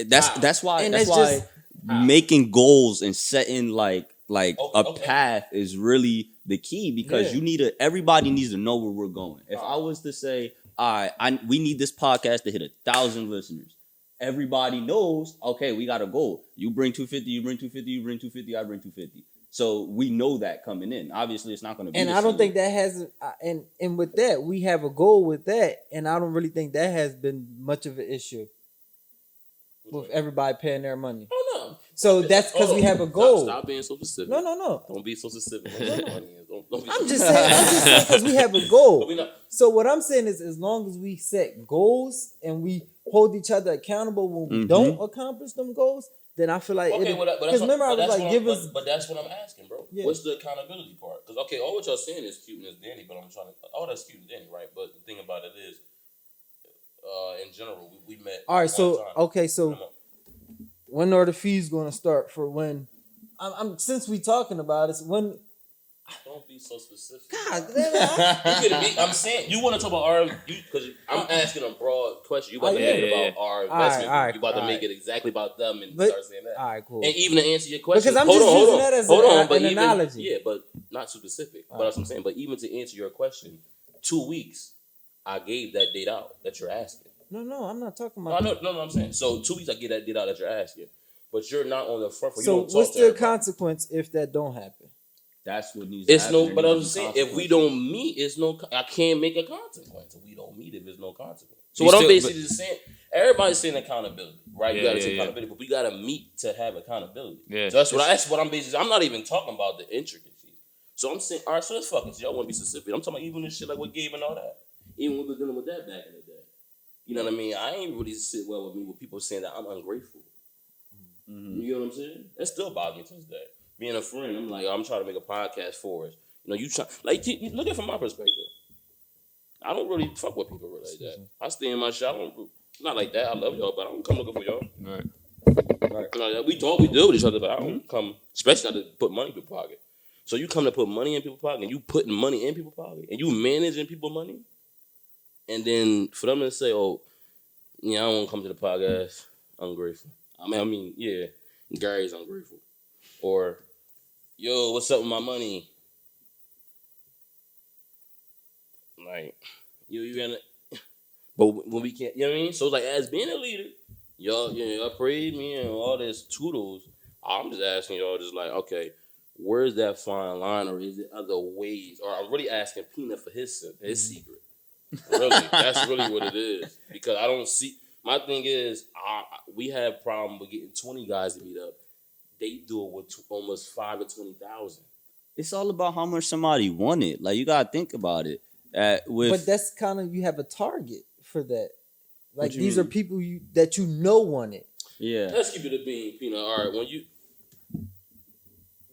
That's why making goals and setting like a path is really the key, because everybody needs to know where we're going. If I was to say, we need this podcast to hit 1,000 listeners. Everybody knows, okay, we got a goal. You bring 250, you bring 250, you bring 250, I bring 250. So we know that coming in. Obviously, it's not going to be. And I don't think that has. And with that, we have a goal with that, and I don't really think that has been much of an issue with everybody paying their money. Oh no. So that's because we have a goal. Stop being so specific. No. Don't be so specific. I'm just saying because we have a goal. So what I'm saying is, as long as we set goals and we hold each other accountable when we don't accomplish them goals, then I feel like because remember I was like, give us. But that's what I'm asking, bro. Yeah. What's the accountability part? Because all what y'all saying is cute and it's dandy, but I'm trying to. Oh, that's cute and dandy, right? But the thing about it is, in general, we met. All right, so when are the fees going to start for when? I'm since we talking about it, when. Don't be so specific. God damn. I'm saying you want to talk about our because I'm asking a broad question. You about to make it about our investment. You about to make it exactly about them and start saying that. All right, cool. And even to answer your question, because I'm just using that as an analogy. Yeah, but not too specific. But that's what I'm saying. But even to answer your question, 2 weeks, I gave that date out that you're asking. No, I'm not talking about. No, I'm saying. So 2 weeks, I gave that date out that you're asking, but you're not on the front. So what's the consequence if that don't happen? That's what needs. It's no, but I'm saying if we don't meet, it's no. I can't make a consequence. If we don't meet, if there's no consequence. So what I'm basically just saying, everybody's saying accountability, right? You gotta say accountability, but we gotta meet to have accountability. Yeah. So that's what I'm basically. I'm not even talking about the intricacies. So I'm saying, all right, so let's fucking see. Y'all want to be specific. I'm talking about even this shit like with Gabe and all that. Even when we were dealing with that back in the day. You know what I mean? I ain't really sit well with me with people saying that I'm ungrateful. Mm-hmm. You know what I'm saying? That still bothers me to this day. Being a friend, I'm like, I'm trying to make a podcast for us. You know, you try like look at it from my perspective. I don't really fuck with people really like that. I stay in my shop. Not like that. I love y'all, but I don't come looking for y'all. Right. We talk, we deal with each other, but I don't come, especially not to put money in people's pocket. So you come to put money in people's pocket, and you putting money in people's pocket, and you managing people's money, and then for them to say, "Oh, yeah, I don't want to come to the podcast. I'm grateful." I mean, yeah, Gary's ungrateful, or yo, what's up with my money? Like, you gonna, but when we can't, you know what I mean? So it's like, as being a leader, y'all praise me and all this toodles. I'm just asking y'all, just like, okay, where's that fine line, or is it other ways? Or I'm really asking Peanut for his secret. Really, that's really what it is. Because I don't see. My thing is, we have problem with getting 20 guys to meet up. They do it with almost 5 to 20,000. It's all about how much somebody wanted. Like, you gotta think about it. But that's kind of, you have a target for that. Like, these are people that you know want it. Yeah. Let's keep it a bean, Peanut. All right, when you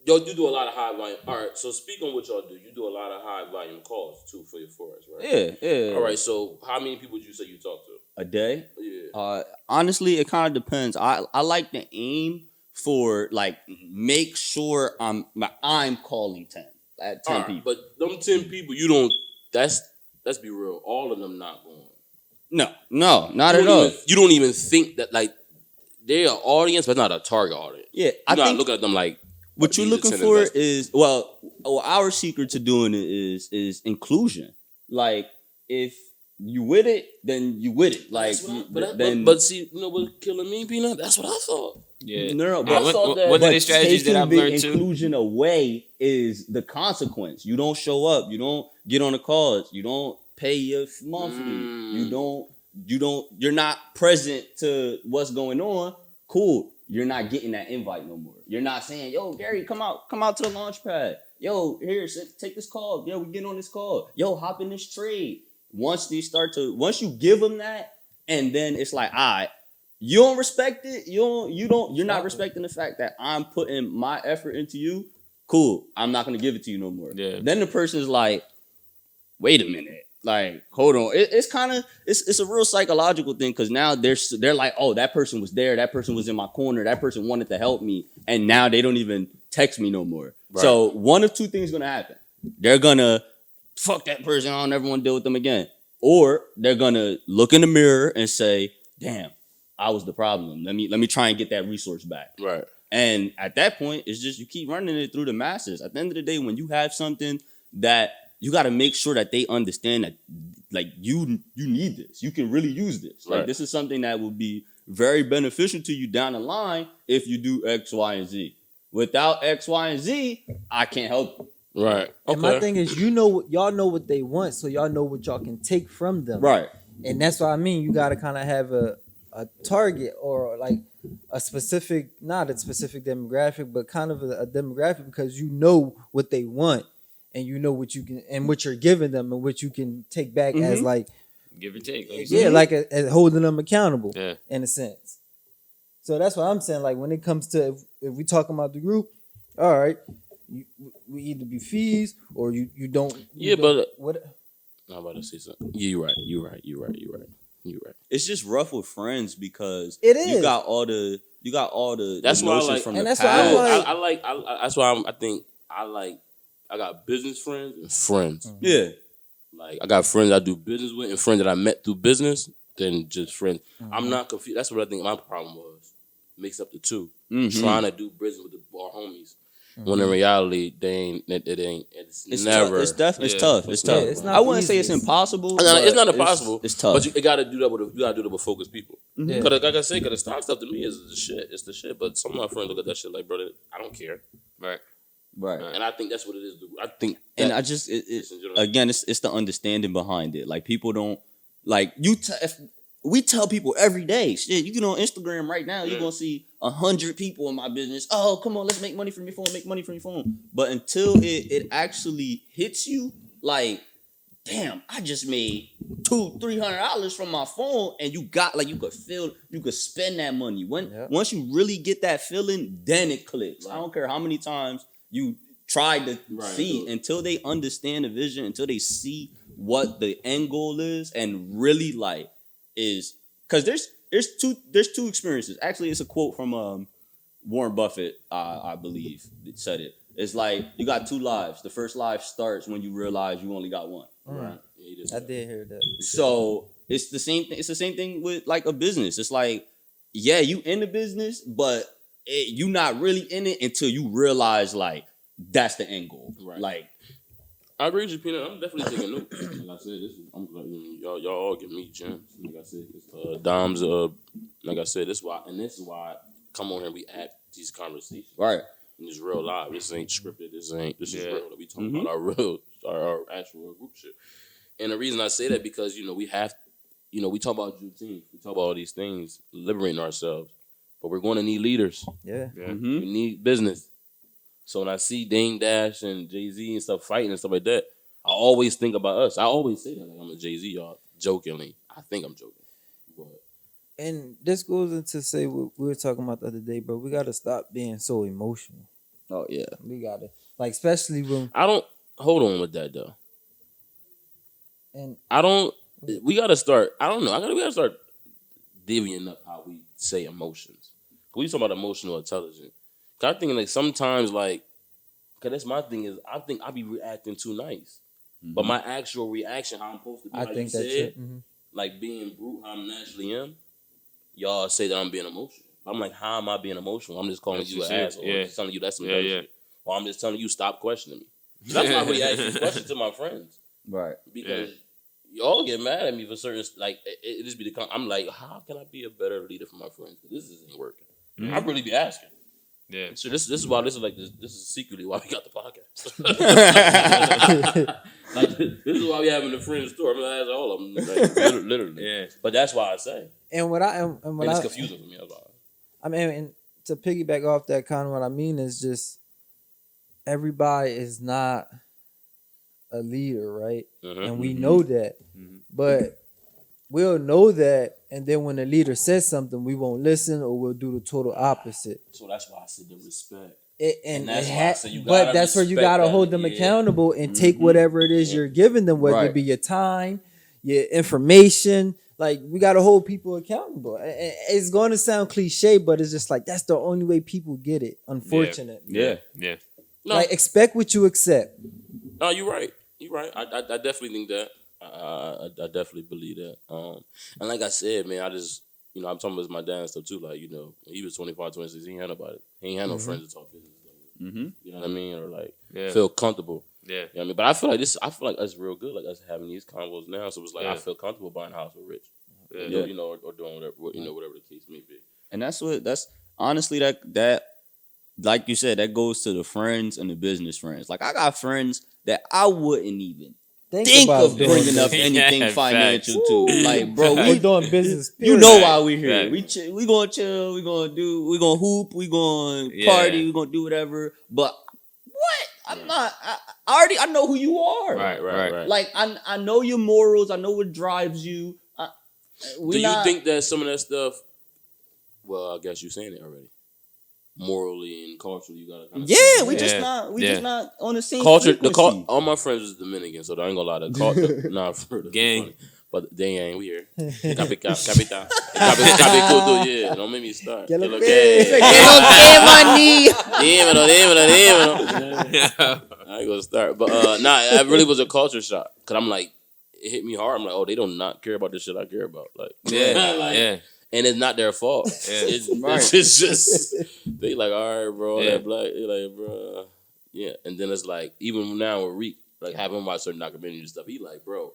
do a lot of high volume. All right, so speak on what y'all do. You do a lot of high volume calls too for your Forex, right? Yeah. All right, so how many people would you say you talk to a day? Yeah. Honestly, it kind of depends. I like to aim for, like, make sure I'm calling 10 at 10 people. But them 10 people, you don't. Let's be real. All of them not going. No, not at all. You don't even think that, like, they're an audience, but not a target audience. Yeah, I think looking at them like. What you're looking for is our secret to doing it is inclusion. Like, if you with it, then you with it. Like, but see, you know what's killing me, Peanut? That's what I thought. Yeah, no. But one of the strategies that I've learned too. Inclusion away is the consequence. You don't show up. You don't get on the calls. You don't pay your monthly. You're not present to what's going on. Cool. You're not getting that invite no more. You're not saying, yo, Gary, come out to the launch pad. Yo, here, take this call. Yo, we get on this call. Yo, hop in this trade. Once you give them that, and then it's like, all right, you don't respect it. You're not respecting the fact that I'm putting my effort into you. Cool. I'm not gonna give it to you no more. Yeah. Then the person is like, wait a minute. Like, hold on. It's kind of it's a real psychological thing because now they're like, oh, that person was there. That person was in my corner. That person wanted to help me, and now they don't even text me no more. Right. So one of two things gonna happen. They're gonna fuck that person. I don't ever want to deal with them again. Or they're gonna look in the mirror and say, damn, I was the problem. Let me try and get that resource back. Right. And at that point, it's just you keep running it through the masses. At the end of the day, when you have something that you got to make sure that they understand that, like, you need this. You can really use this. Like, this is something that will be very beneficial to you down the line if you do X, Y, and Z. Without X, Y, and Z, I can't help you. Right. Okay. And my thing is, y'all know what they want, so y'all know what y'all can take from them. Right. And that's what I mean. You got to kind of have a target or like a specific, not a specific demographic, but kind of a demographic because you know what they want. And you know what you can and what you're giving them and what you can take back as like give or take. Like as holding them accountable in a sense. So that's what I'm saying. Like when it comes to if we talking about the group, all right, we either be fees or you don't. But what? I'm about to say something. You're right. It's just rough with friends because it is. You got all the that's why I like from and the that's past. why that's why I think I got business friends and friends. Mm-hmm. Yeah. Like I got friends I do business with and friends that I met through business than just friends. Mm-hmm. I'm not confused. That's what I think my problem was. Mix up the two. Mm-hmm. Trying to do business with our homies. Mm-hmm. When in reality, it's never. It's tough. It's tough. Yeah, it's not I wouldn't say it's impossible. It's not impossible. It's tough. But you gotta do that with focused people. Mm-hmm. Cause like I said, the stock stuff to me is the shit. It's the shit. But some of my friends look at that shit like, brother, I don't care. Right. And I think that's what it is. I think, and I just again, it's the understanding behind it. Like people don't like if we tell people every day, shit. You get on Instagram right now, you're gonna see 100 people in my business. Oh, come on, let's make money from your phone. Make money from your phone. But until it actually hits you, like, damn, I just made $200-$300 from my phone, and you could spend that money. Once you really get that feeling, then it clicks. Right. I don't care how many times you tried to see until they understand the vision, until they see what the end goal is, and really like is because there's two experiences. Actually, it's a quote from Warren Buffett, I believe, that said it. It's like you got two lives. The first life starts when you realize you only got one. Right. I did hear that. So it's the same thing. It's the same thing with like a business. It's like, yeah, you in the business, but you not really in it until you realize like that's the end goal. Right. Like, I agree with you, Peanut. I'm definitely taking notes. Like I said, y'all all give me gems. Like I said, Dom's. Like I said, this is why I come on here. We have these conversations. Right. And it's real live. This ain't scripted. This is real. We talking about our actual group shit. And the reason I say that because we have, we talk about Juneteenth. We talk about all these things, liberating ourselves. But we're going to need leaders. Yeah. Mm-hmm. We need business. So when I see Dame Dash and Jay-Z and stuff fighting and stuff like that, I always think about us. I always say that like I'm a Jay-Z, y'all, jokingly. I think I'm joking. But. And this goes into say what we were talking about the other day, bro. We got to stop being so emotional. Oh, yeah. We got to. Like, especially when... Hold on with that, though. And we got to start... I don't know. We got to start divvying up how we say emotions. We talk about emotional intelligence. Cause I think like sometimes like, cause that's my thing is I think I be reacting too nice, but my actual reaction how I'm supposed to be, like you said, like being brute how I naturally am. Y'all say that I'm being emotional. I'm like, how am I being emotional? I'm just calling you an asshole. I'm just telling you that's some dumb shit. Or I'm just telling you stop questioning me. That's my reaction question to my friends, right? Because y'all get mad at me for certain like it just be I'm like, how can I be a better leader for my friends? This isn't working. I really be asking. Yeah. So this is why this is secretly why we got the podcast. Like this is why we having the friend store. I'm gonna ask all of them, like, literally. Yeah. But that's why I say. And it's confusing for me. That's why. I mean, and to piggyback off that, kind of what I mean is just everybody is not a leader, right? Mm-hmm. And we know that, but we'll know that, and then when the leader says something, we won't listen, or we'll do the total opposite. So that's why I said the respect. But that's where you gotta hold them accountable and take whatever it is you're giving them, whether it be your time, your information. Like, we gotta hold people accountable. It's going to sound cliche, but it's just like that's the only way people get it. Unfortunately, yeah. No. Like, expect what you accept. No, you're right. You're right. I definitely think that. I definitely believe that. And like I said, man, I just, I'm talking about my dad and stuff too. Like, when he was 25, 26, he ain't had nobody. He ain't had no friends to talk business. You know what I mean? Or like feel comfortable. Yeah. You know what I mean? But I feel like us real good, like us having these convos now. So it's like I feel comfortable buying a house with Rich. Yeah. Or doing whatever, whatever the case may be. And that's honestly that like you said, that goes to the friends and the business friends. Like, I got friends that I wouldn't even think of bringing up anything financial to. Like, bro, we doing business. You know why we here. We gonna chill, we gonna hoop, we gonna party, we gonna do whatever. But what? I'm not. I know who you are. Right. Like, I know your morals. I know what drives you. Do you think that some of that stuff? Well, I guess you're saying it already. Morally and culturally, you gotta kind of we just not on the same culture. Frequency. All my friends is Dominican, so I ain't gonna lie. The culture, nah, for the gang. Funny. But they ain't. We here. Capita. Yeah, don't make me start. Que lo Que lo que? que? Que Dímelo. I ain't gonna start, but it really was a culture shock. Cause I'm like, it hit me hard. I'm like, oh, they don't not care about this shit I care about. Like, and it's not their fault. It's just they like, all right, bro, that black. They like, bro, And then it's like, even now with Reek, like having watched certain documentaries and stuff, he like, bro,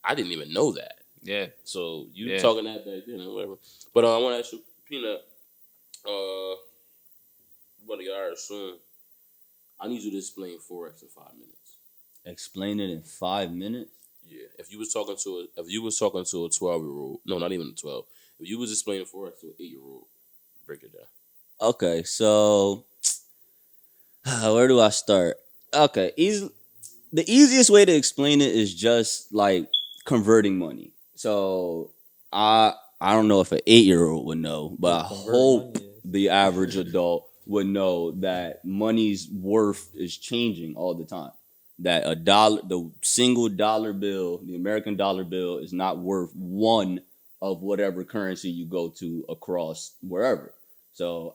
I didn't even know that. Yeah. So you talking that back then or whatever. But I want to ask you, Peanut. About to get out soon. I need you to explain Forex in 5 minutes. Explain it in 5 minutes. Yeah. If you was talking to a 12-year-old, no, not even a 12. If you was explaining Forex to an 8-year-old, break it down. Okay, so where do I start? Okay, the easiest way to explain it is just like converting money. So I don't know if an 8-year-old would know, but I hope the average adult would know that money's worth is changing all the time. That the single dollar bill, the American dollar bill, is not worth one of whatever currency you go to across wherever. So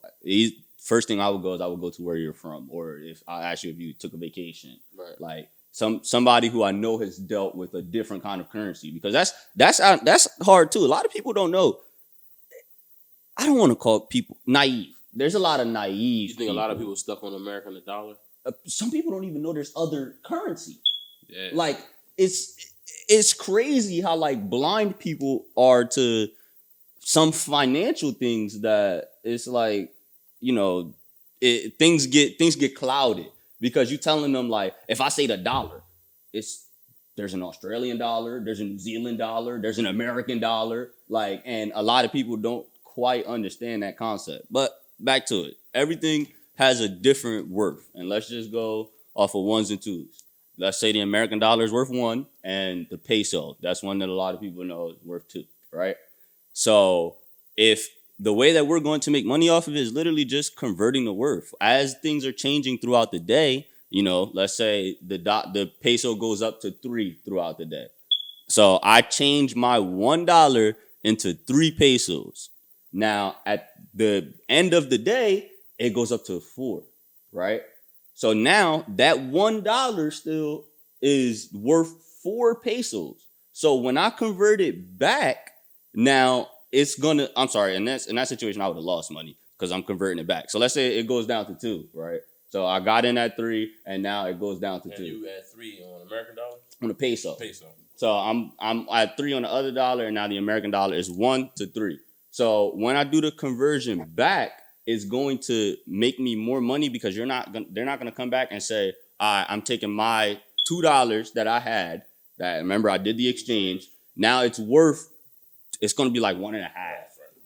first thing I would go to where you're from, or if I ask you if you took a vacation, right? Like somebody who I know has dealt with a different kind of currency, because that's hard too. A lot of people don't know. I don't want to call people naive. There's a lot of naive. You think people. A lot of people stuck on America and the dollar? Some people don't even know there's other currency. Yeah. Like, it's crazy how like blind people are to some financial things that it's like, things get clouded because you telling them, like, if I say the dollar, there's an Australian dollar, there's a New Zealand dollar, there's an American dollar, like, and a lot of people don't quite understand that concept. But back to it, everything has a different worth, and let's just go off of ones and twos. Let's say the American dollar is worth 1, and the peso, that's one that a lot of people know is worth 2, right? So if the way that we're going to make money off of it is literally just converting the worth. As things are changing throughout the day, let's say the peso goes up to 3 throughout the day. So I change my $1 into 3 pesos. Now, at the end of the day, it goes up to 4, right? So now that $1 still is worth 4 pesos. So when I convert it back, now it's gonna, I'm sorry, in that situation, I would have lost money because I'm converting it back. So let's say it goes down to 2, right? So I got in at 3, and now it goes down to 2. And you at 3 on American dollar? On a peso. So I'm at 3 on the other dollar, and now the American dollar is 1 to 3. So when I do the conversion back, it's going to make me more money because they're not gonna come back and say, I'm taking my $2 that I had. That, remember, I did the exchange. Now it's gonna be like 1.5.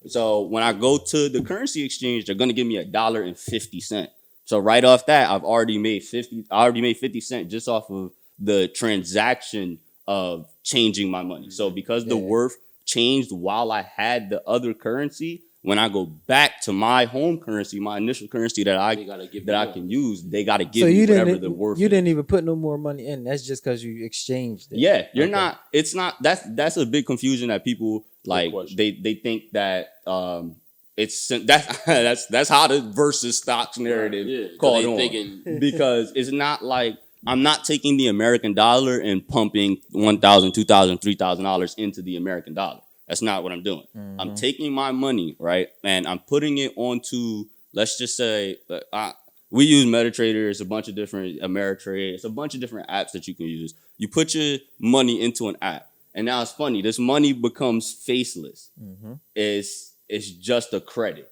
So when I go to the currency exchange, they're gonna give me $1.50. So right off that, I've already made 50 cents just off of the transaction of changing my money. So because the worth changed while I had the other currency, when I go back to my home currency, my initial currency that I can use, they got to give me whatever the worth is. You didn't even put no more money in. That's just because you exchanged it. Yeah, you're not. It's not. That's a big confusion that people like. They think that that's how the versus stocks narrative caught on, because it's not like I'm not taking the American dollar and pumping $1,000, $2,000, $3,000 into the American dollar. That's not what I'm doing. Mm-hmm. I'm taking my money, right, and I'm putting it onto, let's just say, we use MetaTrader. It's a bunch of different Ameritrade. It's a bunch of different apps that you can use. You put your money into an app, and now it's funny. This money becomes faceless. Mm-hmm. It's just a credit.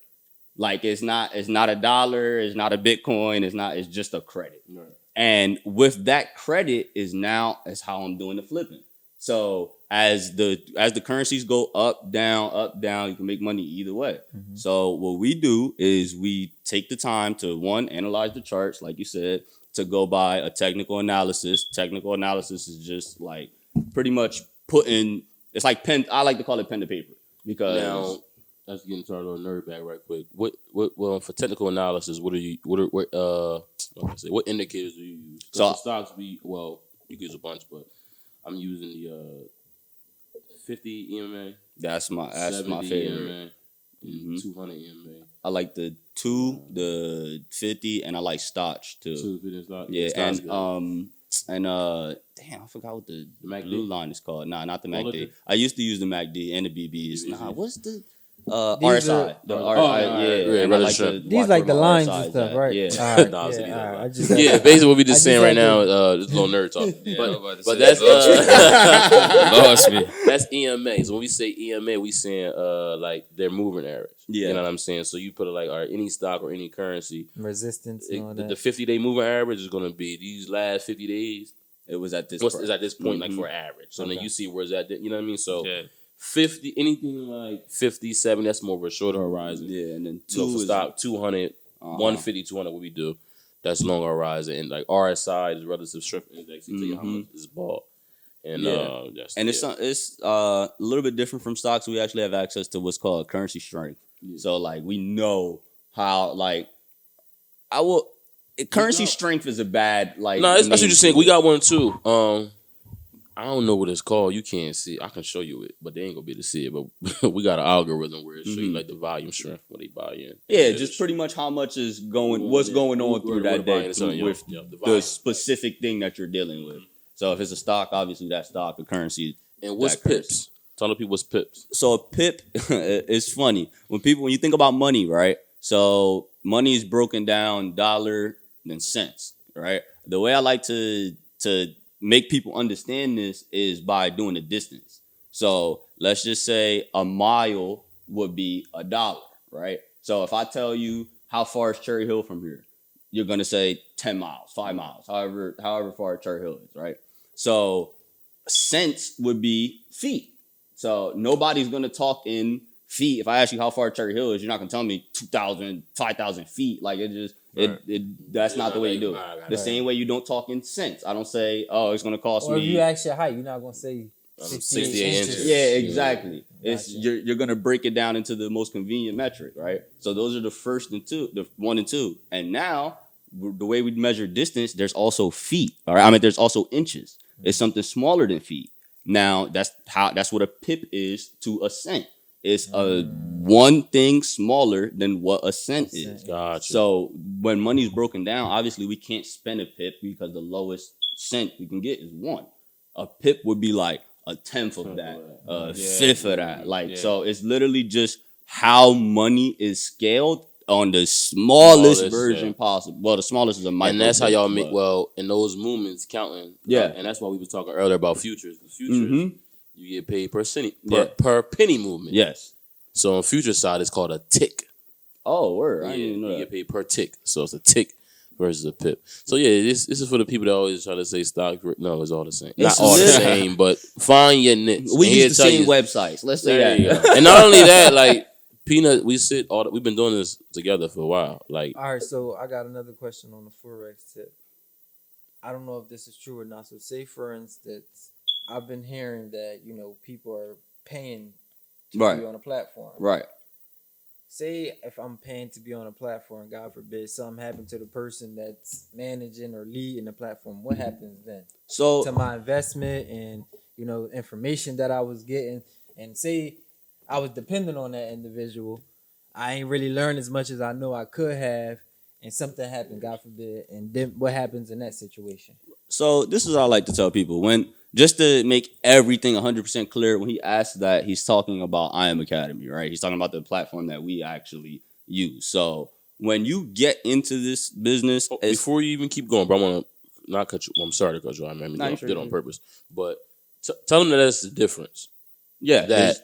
Like it's not a dollar. It's not a Bitcoin. It's just a credit. Right. And with that credit is how I'm doing the flipping. So as the currencies go up, down, you can make money either way. Mm-hmm. So what we do is we take the time to, one, analyze the charts, like you said, to go by a technical analysis. Technical analysis is just like pretty much it's like pen. I like to call it pen to paper, because now let's get into our little nerd bag right quick. Well, for technical analysis, what indicators do you use? So stocks, you can use a bunch, but I'm using the 50 EMA. That's my favorite. EMA, and 200 EMA. I like the 50, and I like Stotch too. 250 and Stotch. Yeah, damn, I forgot what the blue line is called. Nah, not the MACD. I used to use the MACD and the BBs. Nah, what's the RSI? These like the lines and stuff, right? Yeah. Basically what we just saying right now, this little nerd talk. But that's lost me. That's EMA. So when we say EMA, we saying like their moving average. Yeah. You know what I'm saying? So you put it like, all right, any stock or any currency resistance and all that. The 50-day moving average is gonna be these last 50 days. It was at this point, like for average. So then you see where's that, you know what I mean? So 50, anything like 50, 70, that's more of a shorter horizon. Yeah, and then for stock 200, 150, 200, what we do, that's longer horizon. And like RSI is relative strength index. You tell you how much is bought. And it's a little bit different from stocks. We actually have access to what's called currency strength. Yeah. So like we know how currency strength is a bad like. No, that's what you're saying. We got one too. I don't know what it's called. You can't see it. I can show you it, but they ain't gonna be able to see it. But we got an algorithm where it shows you like the volume strength when they buy in. Yeah, just pretty much how much is what's going on through that day with the specific thing that you're dealing with. So if it's a stock, obviously that stock, the currency. And what's pips? Tell the people what's pips. So a pip is funny. When you think about money, right? So money is broken down dollar and cents, right? The way I like to make people understand this is by doing the distance. So let's just say a mile would be $1, right? So if I tell you how far is Cherry Hill from here, you're gonna say 10 miles, 5 miles, however far Cherry Hill is, right? So cents would be feet. So nobody's gonna talk in feet. If I ask you how far Cherry Hill is, you're not gonna tell me 2,000, 5,000 feet. Like that's not the way you do it. The same way you don't talk in cents. I don't say, oh, it's gonna cost me. Or if you ask your height, you're not gonna say 68 inches. Yeah, exactly. You're gonna break it down into the most convenient metric, right? So those are the 1 and 2. And now the way we measure distance, there's also feet. All right. I mean, there's also inches. It's something smaller than feet. Now that's what a pip is to a cent. It's a one thing smaller than what a cent is. Gotcha. So when money's broken down, obviously we can't spend a pip because the lowest cent we can get is 1. A pip would be like a tenth of that, a fifth of that. So it's literally just how money is scaled on the smallest version possible. Well, the smallest is a micro. And that's how y'all make, in those movements counting. And that's why we was talking earlier about futures. The futures, you get paid per penny movement. Yes. So on future side, it's called a tick. Oh, word. I didn't even know you get paid per tick. So it's a tick versus a pip. So this is for the people that always try to say stock. No, it's all the same. Not all the same, but find your niche. We use the same websites. Let's say that. And not only that, like Peanut, we've been doing this together for a while. Like, all right, so I got another question on the Forex tip. I don't know if this is true or not. So say for instance, I've been hearing that, people are paying to Right. be on a platform. Right. Say if I'm paying to be on a platform, God forbid, something happened to the person that's managing or leading the platform. What happens then? So To my investment and information that I was getting, and say I was dependent on that individual, I ain't really learned as much as I know I could have, and something happened, God forbid, and then what happens in that situation? So this is what I like to tell people when just to make everything 100% clear. When he asks that, he's talking about I Am Academy, right? He's talking about the platform that we actually use. So when you get into this business, before you even keep going, bro, I want to not cut you. I'm sorry to cut you. I mean, Nah, you sure, did on sure. purpose, but tell them that that's the difference. Yeah, That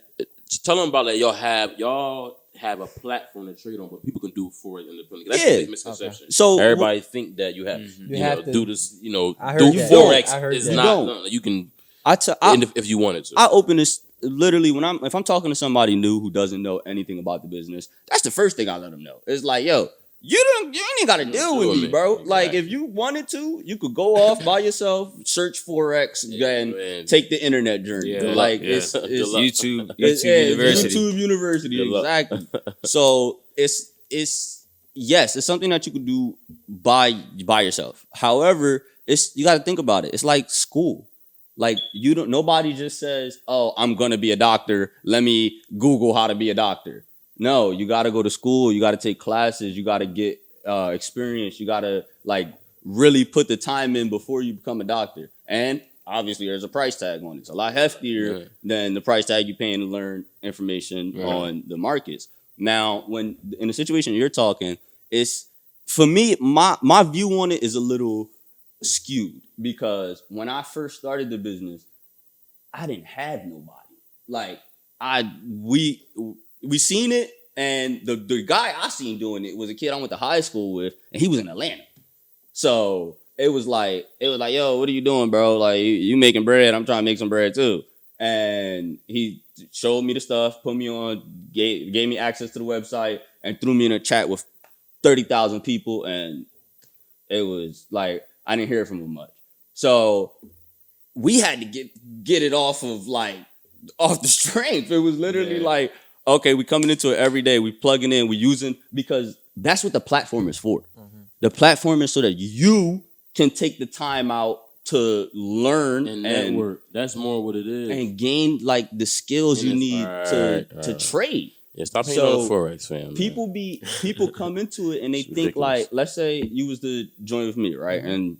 tell them about that. Y'all have a platform to trade on, but people can do Forex independently. That's a big misconception. Okay. So everybody think that you have You have to do this. I heard Do that. Forex I heard is that. not. You No, you can if you wanted to. I open this literally if I'm talking to somebody new who doesn't know anything about the business. That's the first thing I let them know. It's like, yo, you ain't got to deal with me, bro. Exactly. Like if you wanted to, you could go off by yourself, search Forex, and take the internet journey. Yeah. Like Yeah. it's YouTube University. University. YouTube University, Good luck. exactly. So it's yes, it's something that you could do by yourself. However, you got to think about it. It's like school. Like nobody just says, "Oh, I'm gonna be a doctor. Let me Google how to be a doctor." No, you got to go to school. You got to take classes. You got to get experience. You got to really put the time in before you become a doctor. And obviously, there's a price tag on it. It's a lot heftier than the price tag you're paying to learn information on the markets. Now, when in the situation you're talking, it's for me, my view on it is a little skewed because when I first started the business, I didn't have nobody. Like we seen it, and the guy I seen doing it was a kid I went to high school with, and he was in Atlanta. So it was like, yo, what are you doing, bro? Like you making bread? I'm trying to make some bread too. And he showed me the stuff, put me on, gave me access to the website, and threw me in a chat with 30,000 people, and it was like I didn't hear from him much. So we had to get it off the strength. It was literally like, okay, we coming into it every day. We plugging in, we using, because that's what the platform is for. Mm-hmm. The platform is so that you can take the time out to learn and network. That's more what it is. And gain the skills you need to trade. Yeah, stop hating on Forex, fam. People come into it and they think ridiculous. Let's say you was to join with me, right? Mm-hmm. And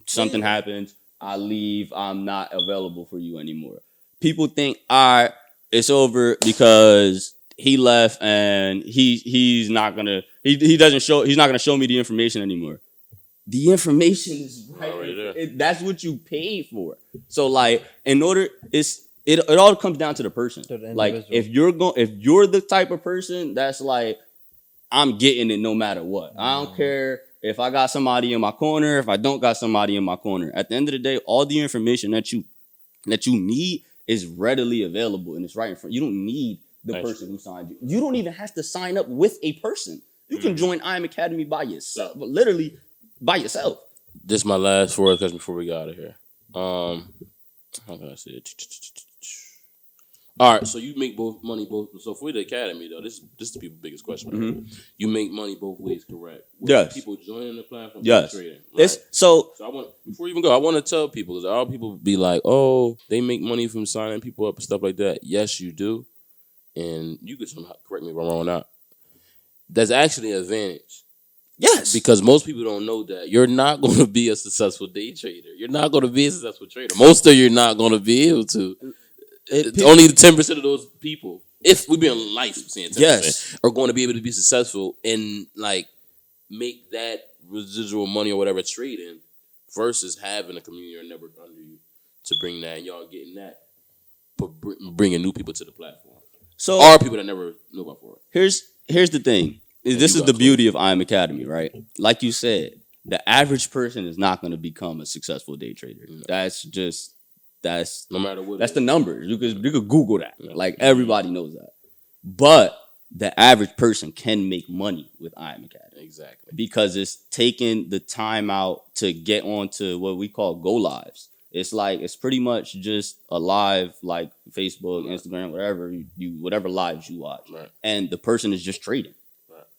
something happens, I leave, I'm not available for you anymore. People think, all right, it's over because he left and he's not gonna show me the information anymore. The information is right there. That's what you paid for. So in order, it all comes down to the person. If you're the type of person that's like, I'm getting it no matter what. I don't care if I got somebody in my corner, if I don't got somebody in my corner. At the end of the day, all the information that you need is readily available and it's right in front. You don't need the person who signed you. You don't even have to sign up with a person. You can join I Am Academy by yourself, but literally by yourself. This is my last Forex question before we get out of here. How can I say it? All right, so you make money both. So for the academy though, this is the people's biggest question. Right? Mm-hmm. You make money both ways, correct? Yes. People joining the platform. Yes. Trading. Right? So I want before you even go, I want to tell people because all people be like, oh, they make money from signing people up and stuff like that. Yes, you do, and you could correct me if I'm wrong or not. That's actually an advantage. Yes. Because most people don't know that. You're not going to be a successful day trader. You're not going to be a successful trader. Most of you are not going to be able to. Only 10% of those people, if we be in life, saying 10%, are going to be able to be successful and make that residual money or whatever trading versus having a community or network under you to bring that and y'all getting that, but bringing new people to the platform. So are people that never knew about Forex. Here's the thing. This is the beauty of I Am Academy, right? Like you said, the average person is not going to become a successful day trader. No. That's no matter what. That's the numbers. You could Google that. Yeah. Everybody knows that. But the average person can make money with I Am Academy. Exactly. Because it's taking the time out to get onto what we call go lives. it's pretty much just a live like Facebook, Instagram, whatever lives you watch, and the person is just trading.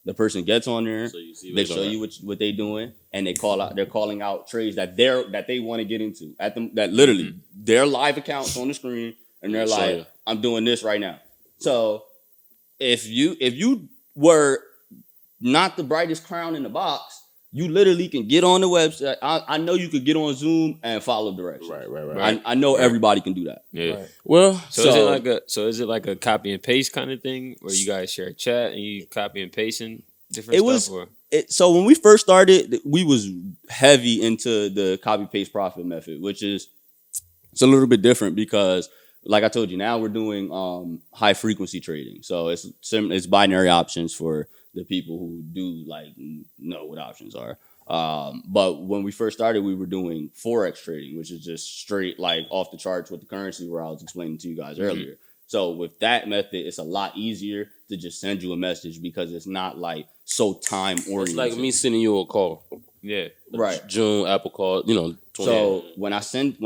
The person gets on there, so they show you what they doing, and they're calling out trades that they want to get into that literally their live accounts on the screen, and they're like, I'm doing this right now. So if you were not the brightest crown in the box, you literally can get on the website. I know you could get on Zoom and follow directions. Right. I know everybody can do that. Yeah. Right. Well, is it like a copy and paste kind of thing where you guys share a chat and you copy and pasting different stuff? So when we first started, we was heavy into the copy paste profit method, which is it's a little bit different because, like I told you, now we're doing high frequency trading. So it's binary options for the people who do like know what options are. But when we first started, we were doing Forex trading, which is just straight like off the charts with the currency where I was explaining to you guys earlier. So with that method, it's a lot easier to just send you a message because it's not like so time oriented. It's like me sending you a call. Yeah. Right. June Apple call, 20. So when I send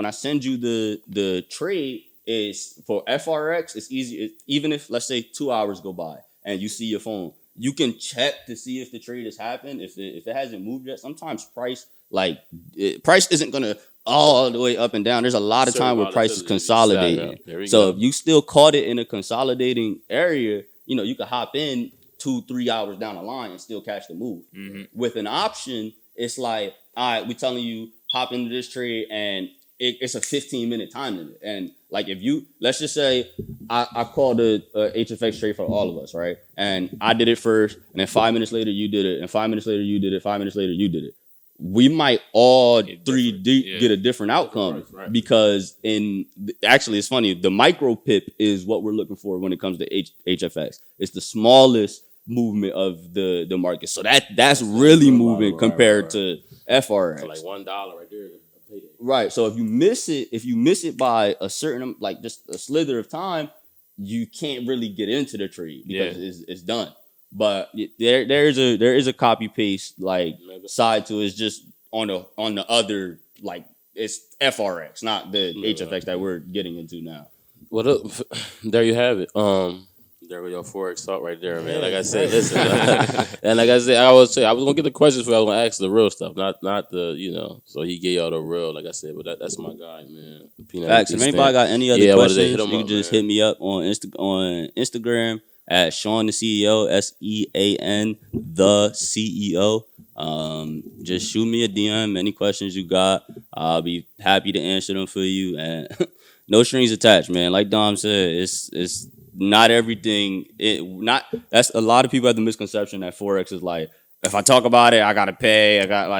you the trade, is for FRX, it's easy. Even if let's say 2 hours go by and you see your phone, you can check to see if the trade has happened. If it hasn't moved yet, sometimes price isn't gonna all the way up and down. There's a lot of time where price is consolidating. So if you still caught it in a consolidating area, you could hop in 2-3 hours down the line and still catch the move. With an option, it's like, all right, we're telling you hop into this trade and it's a 15-minute time limit. And like if let's just say I called a HFX trade for all of us, right? And I did it first, and then 5 minutes later you did it, and 5 minutes later you did it, 5 minutes later you did it. We might all three get a different outcome because actually it's funny, the micro pip is what we're looking for when it comes to HFX. It's the smallest movement of the market. So that's really moving compared to FRX. So like $1 right there. Right. So if you miss it by a certain, like just a slither of time, you can't really get into the trade because it's done. But there is a copy paste like side to it. It's just on the other, like it's FRX, not the HFX that we're getting into now. Well, there you have it. There we go, Forex talk right there, man. Like I said, listen, and like I said, I was gonna get the questions for. I was gonna ask the real stuff, not the So he gave y'all the real, like I said. But that's my guy, man. Facts. If anybody got any other questions, you can just hit me up on Instagram at Sean the CEO, SEAN the CEO. Just shoot me a DM. Any questions you got, I'll be happy to answer them for you. And no strings attached, man. Like Dom said, it's not everything. That's a lot of people have the misconception that Forex is like, if I talk about it, I gotta pay. I got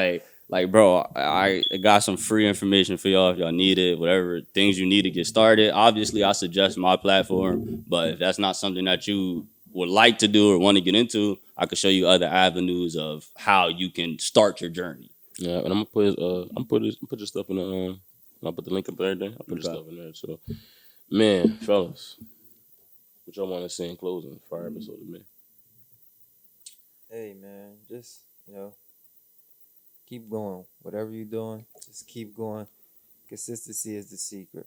like bro, I got some free information for y'all if y'all need it. Whatever things you need to get started. Obviously, I suggest my platform, but if that's not something that you would like to do or want to get into, I could show you other avenues of how you can start your journey. Yeah, and I'm gonna put your stuff in the I'll put the link up everything. I'll put your stuff in there. So, man, fellas. What y'all want to say in closing for our episode of me? Hey, man, just, keep going. Whatever you're doing, just keep going. Consistency is the secret.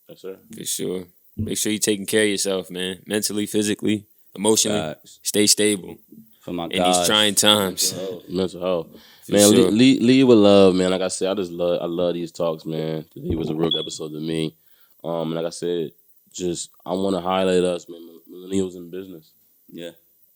Yes, sir. For sure. Make sure you're taking care of yourself, man. Mentally, physically, emotionally. Stay stable. For my in these trying times. Mental health. Man, sure. lead with love, man. Like I said, I love these talks, man. Today was a real episode to me. And like I said, I want to highlight us, man, millennials in business. Yeah.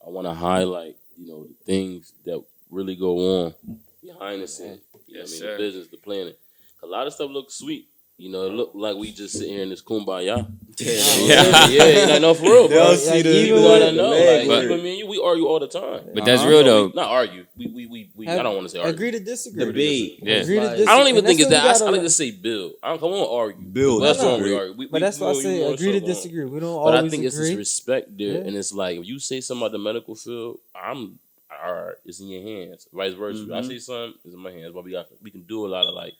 I want to highlight, the things that really go on behind the scenes. The business, the planet. A lot of stuff looks sweet. It look like we just sitting here in this kumbaya. Yeah. No, for real, bro. Even me and you, we argue all the time. But that's real though. Not argue. We I don't want to say argue. Agree to disagree. Debate. Agree to disagree. I don't even think it's that. I like to say build. I don't argue. Build. That's why we argue. But that's why I say agree to disagree. We don't always agree. But I think it's this respect there, and it's like if you say something about the medical field, I'm all right. It's in your hands. Vice versa. Mm-hmm. I say something, it's in my hands. But we can do a lot of like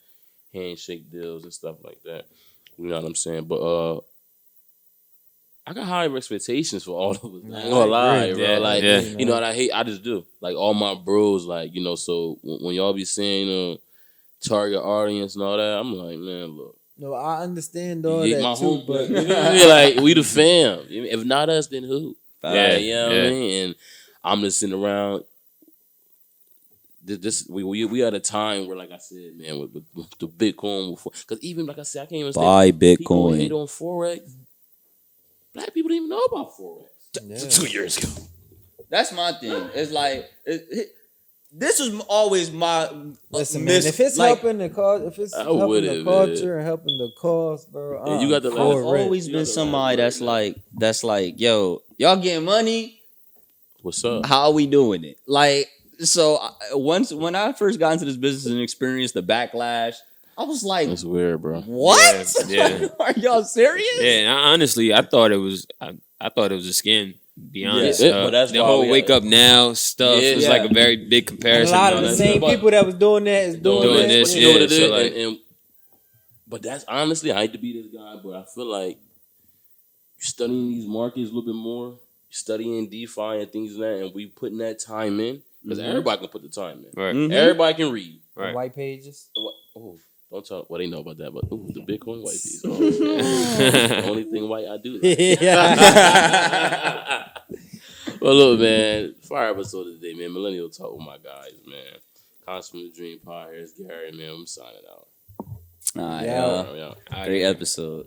handshake deals and stuff like that. You know what I'm saying? But I got higher expectations for all of us. I ain't gonna lie, bro. You know what I hate? I just do. Like all my bros, so when y'all be saying target audience and all that, I'm like, man, look, No, I understand all Yeah, that my too, home, but like we the fam. If not us, then who? Yeah, You know what I mean? And I'm just sitting around. We at a time where, like I said, man, with the Bitcoin, because even like I said, I can't even Buy say people hate Bitcoin. on Forex. Black people didn't even know about Forex Yeah. 2 years ago. That's my thing. It's like this was always my listen, man, if it's helping the cause, if it's I helping would the have, culture and helping the cause, bro, Yeah, you got the I've last- for it. always You been got the somebody last word, that's like, yo, y'all getting money? What's up? How are we doing it? Like, so once when I first got into this business and experienced the backlash, I was like, That's weird, bro. what? Yeah. Are y'all serious? Yeah, and honestly, I thought it was a scam. To be honest, Yeah, but that's the why whole we wake gotta- up now stuff Yeah. was like a very big And a comparison. lot and of all the that same stuff. people that was doing that is doing Doing that. this, But you know what yeah, it is? so like- But that's honestly, I hate to be this guy, but I feel like you're studying these markets a little bit more, studying DeFi and things like that, and we putting that time in because everybody can put the time in. Right. Mhm. Everybody can read. The white pages. Oh, don't talk. Well, they know about that, but the Bitcoin white piece. Oh, the only thing white I do. Like. Well, look, man. Fire episode today, man. Millennial Talk with my guys, man. Consummate Dream Pod. Here's Gary, man. I'm signing out. All right, Yeah. Yeah. great episode.